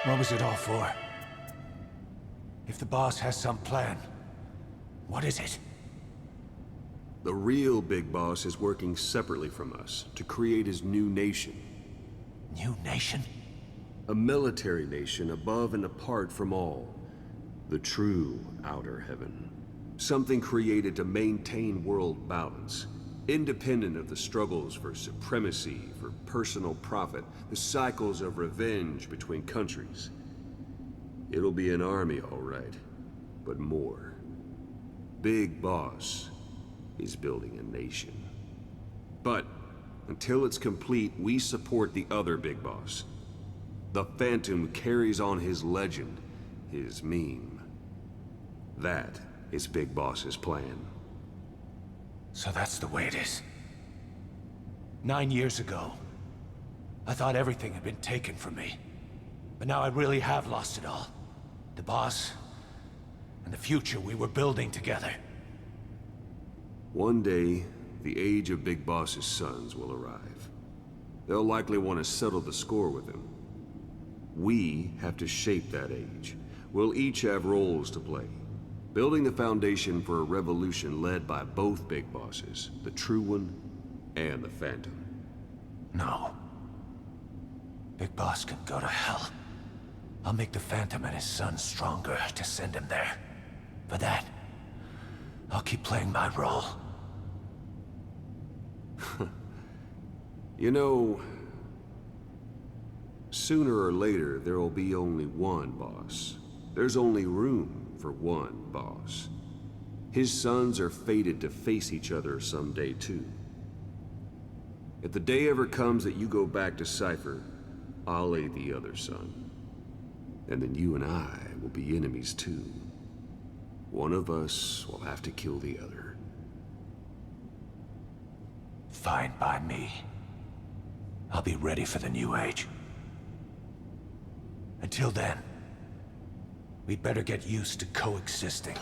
What was it all for? If the boss has some plan, what is it? The real Big Boss is working separately from us to create his new nation. New nation? A military nation above and apart from all. The true outer heaven. Something created to maintain world balance. Independent of the struggles for supremacy, for personal profit, the cycles of revenge between countries. It'll be an army, all right, but more. Big Boss is building a nation. But until it's complete, we support the other Big Boss. The Phantom carries on his legend, his meme. That is Big Boss's plan. So that's the way it is. 9 years ago, I thought everything had been taken from me. But now I really have lost it all. The boss, and the future we were building together. One day, the age of Big Boss's sons will arrive. They'll likely want to settle the score with him. We have to shape that age. We'll each have roles to play. Building the foundation for a revolution led by both Big Bosses, the True One and the Phantom. No. Big Boss can go to hell. I'll make the Phantom and his son stronger to send him there. For that, I'll keep playing my role. You know, sooner or later there will be only one boss. There's only room for one boss. His sons are fated to face each other someday too. If the day ever comes that you go back to Cypher, I'll aid the other son. And then you and I will be enemies too. One of us will have to kill the other. Fine by me. I'll be ready for the new age. Until then, we'd better get used to coexisting.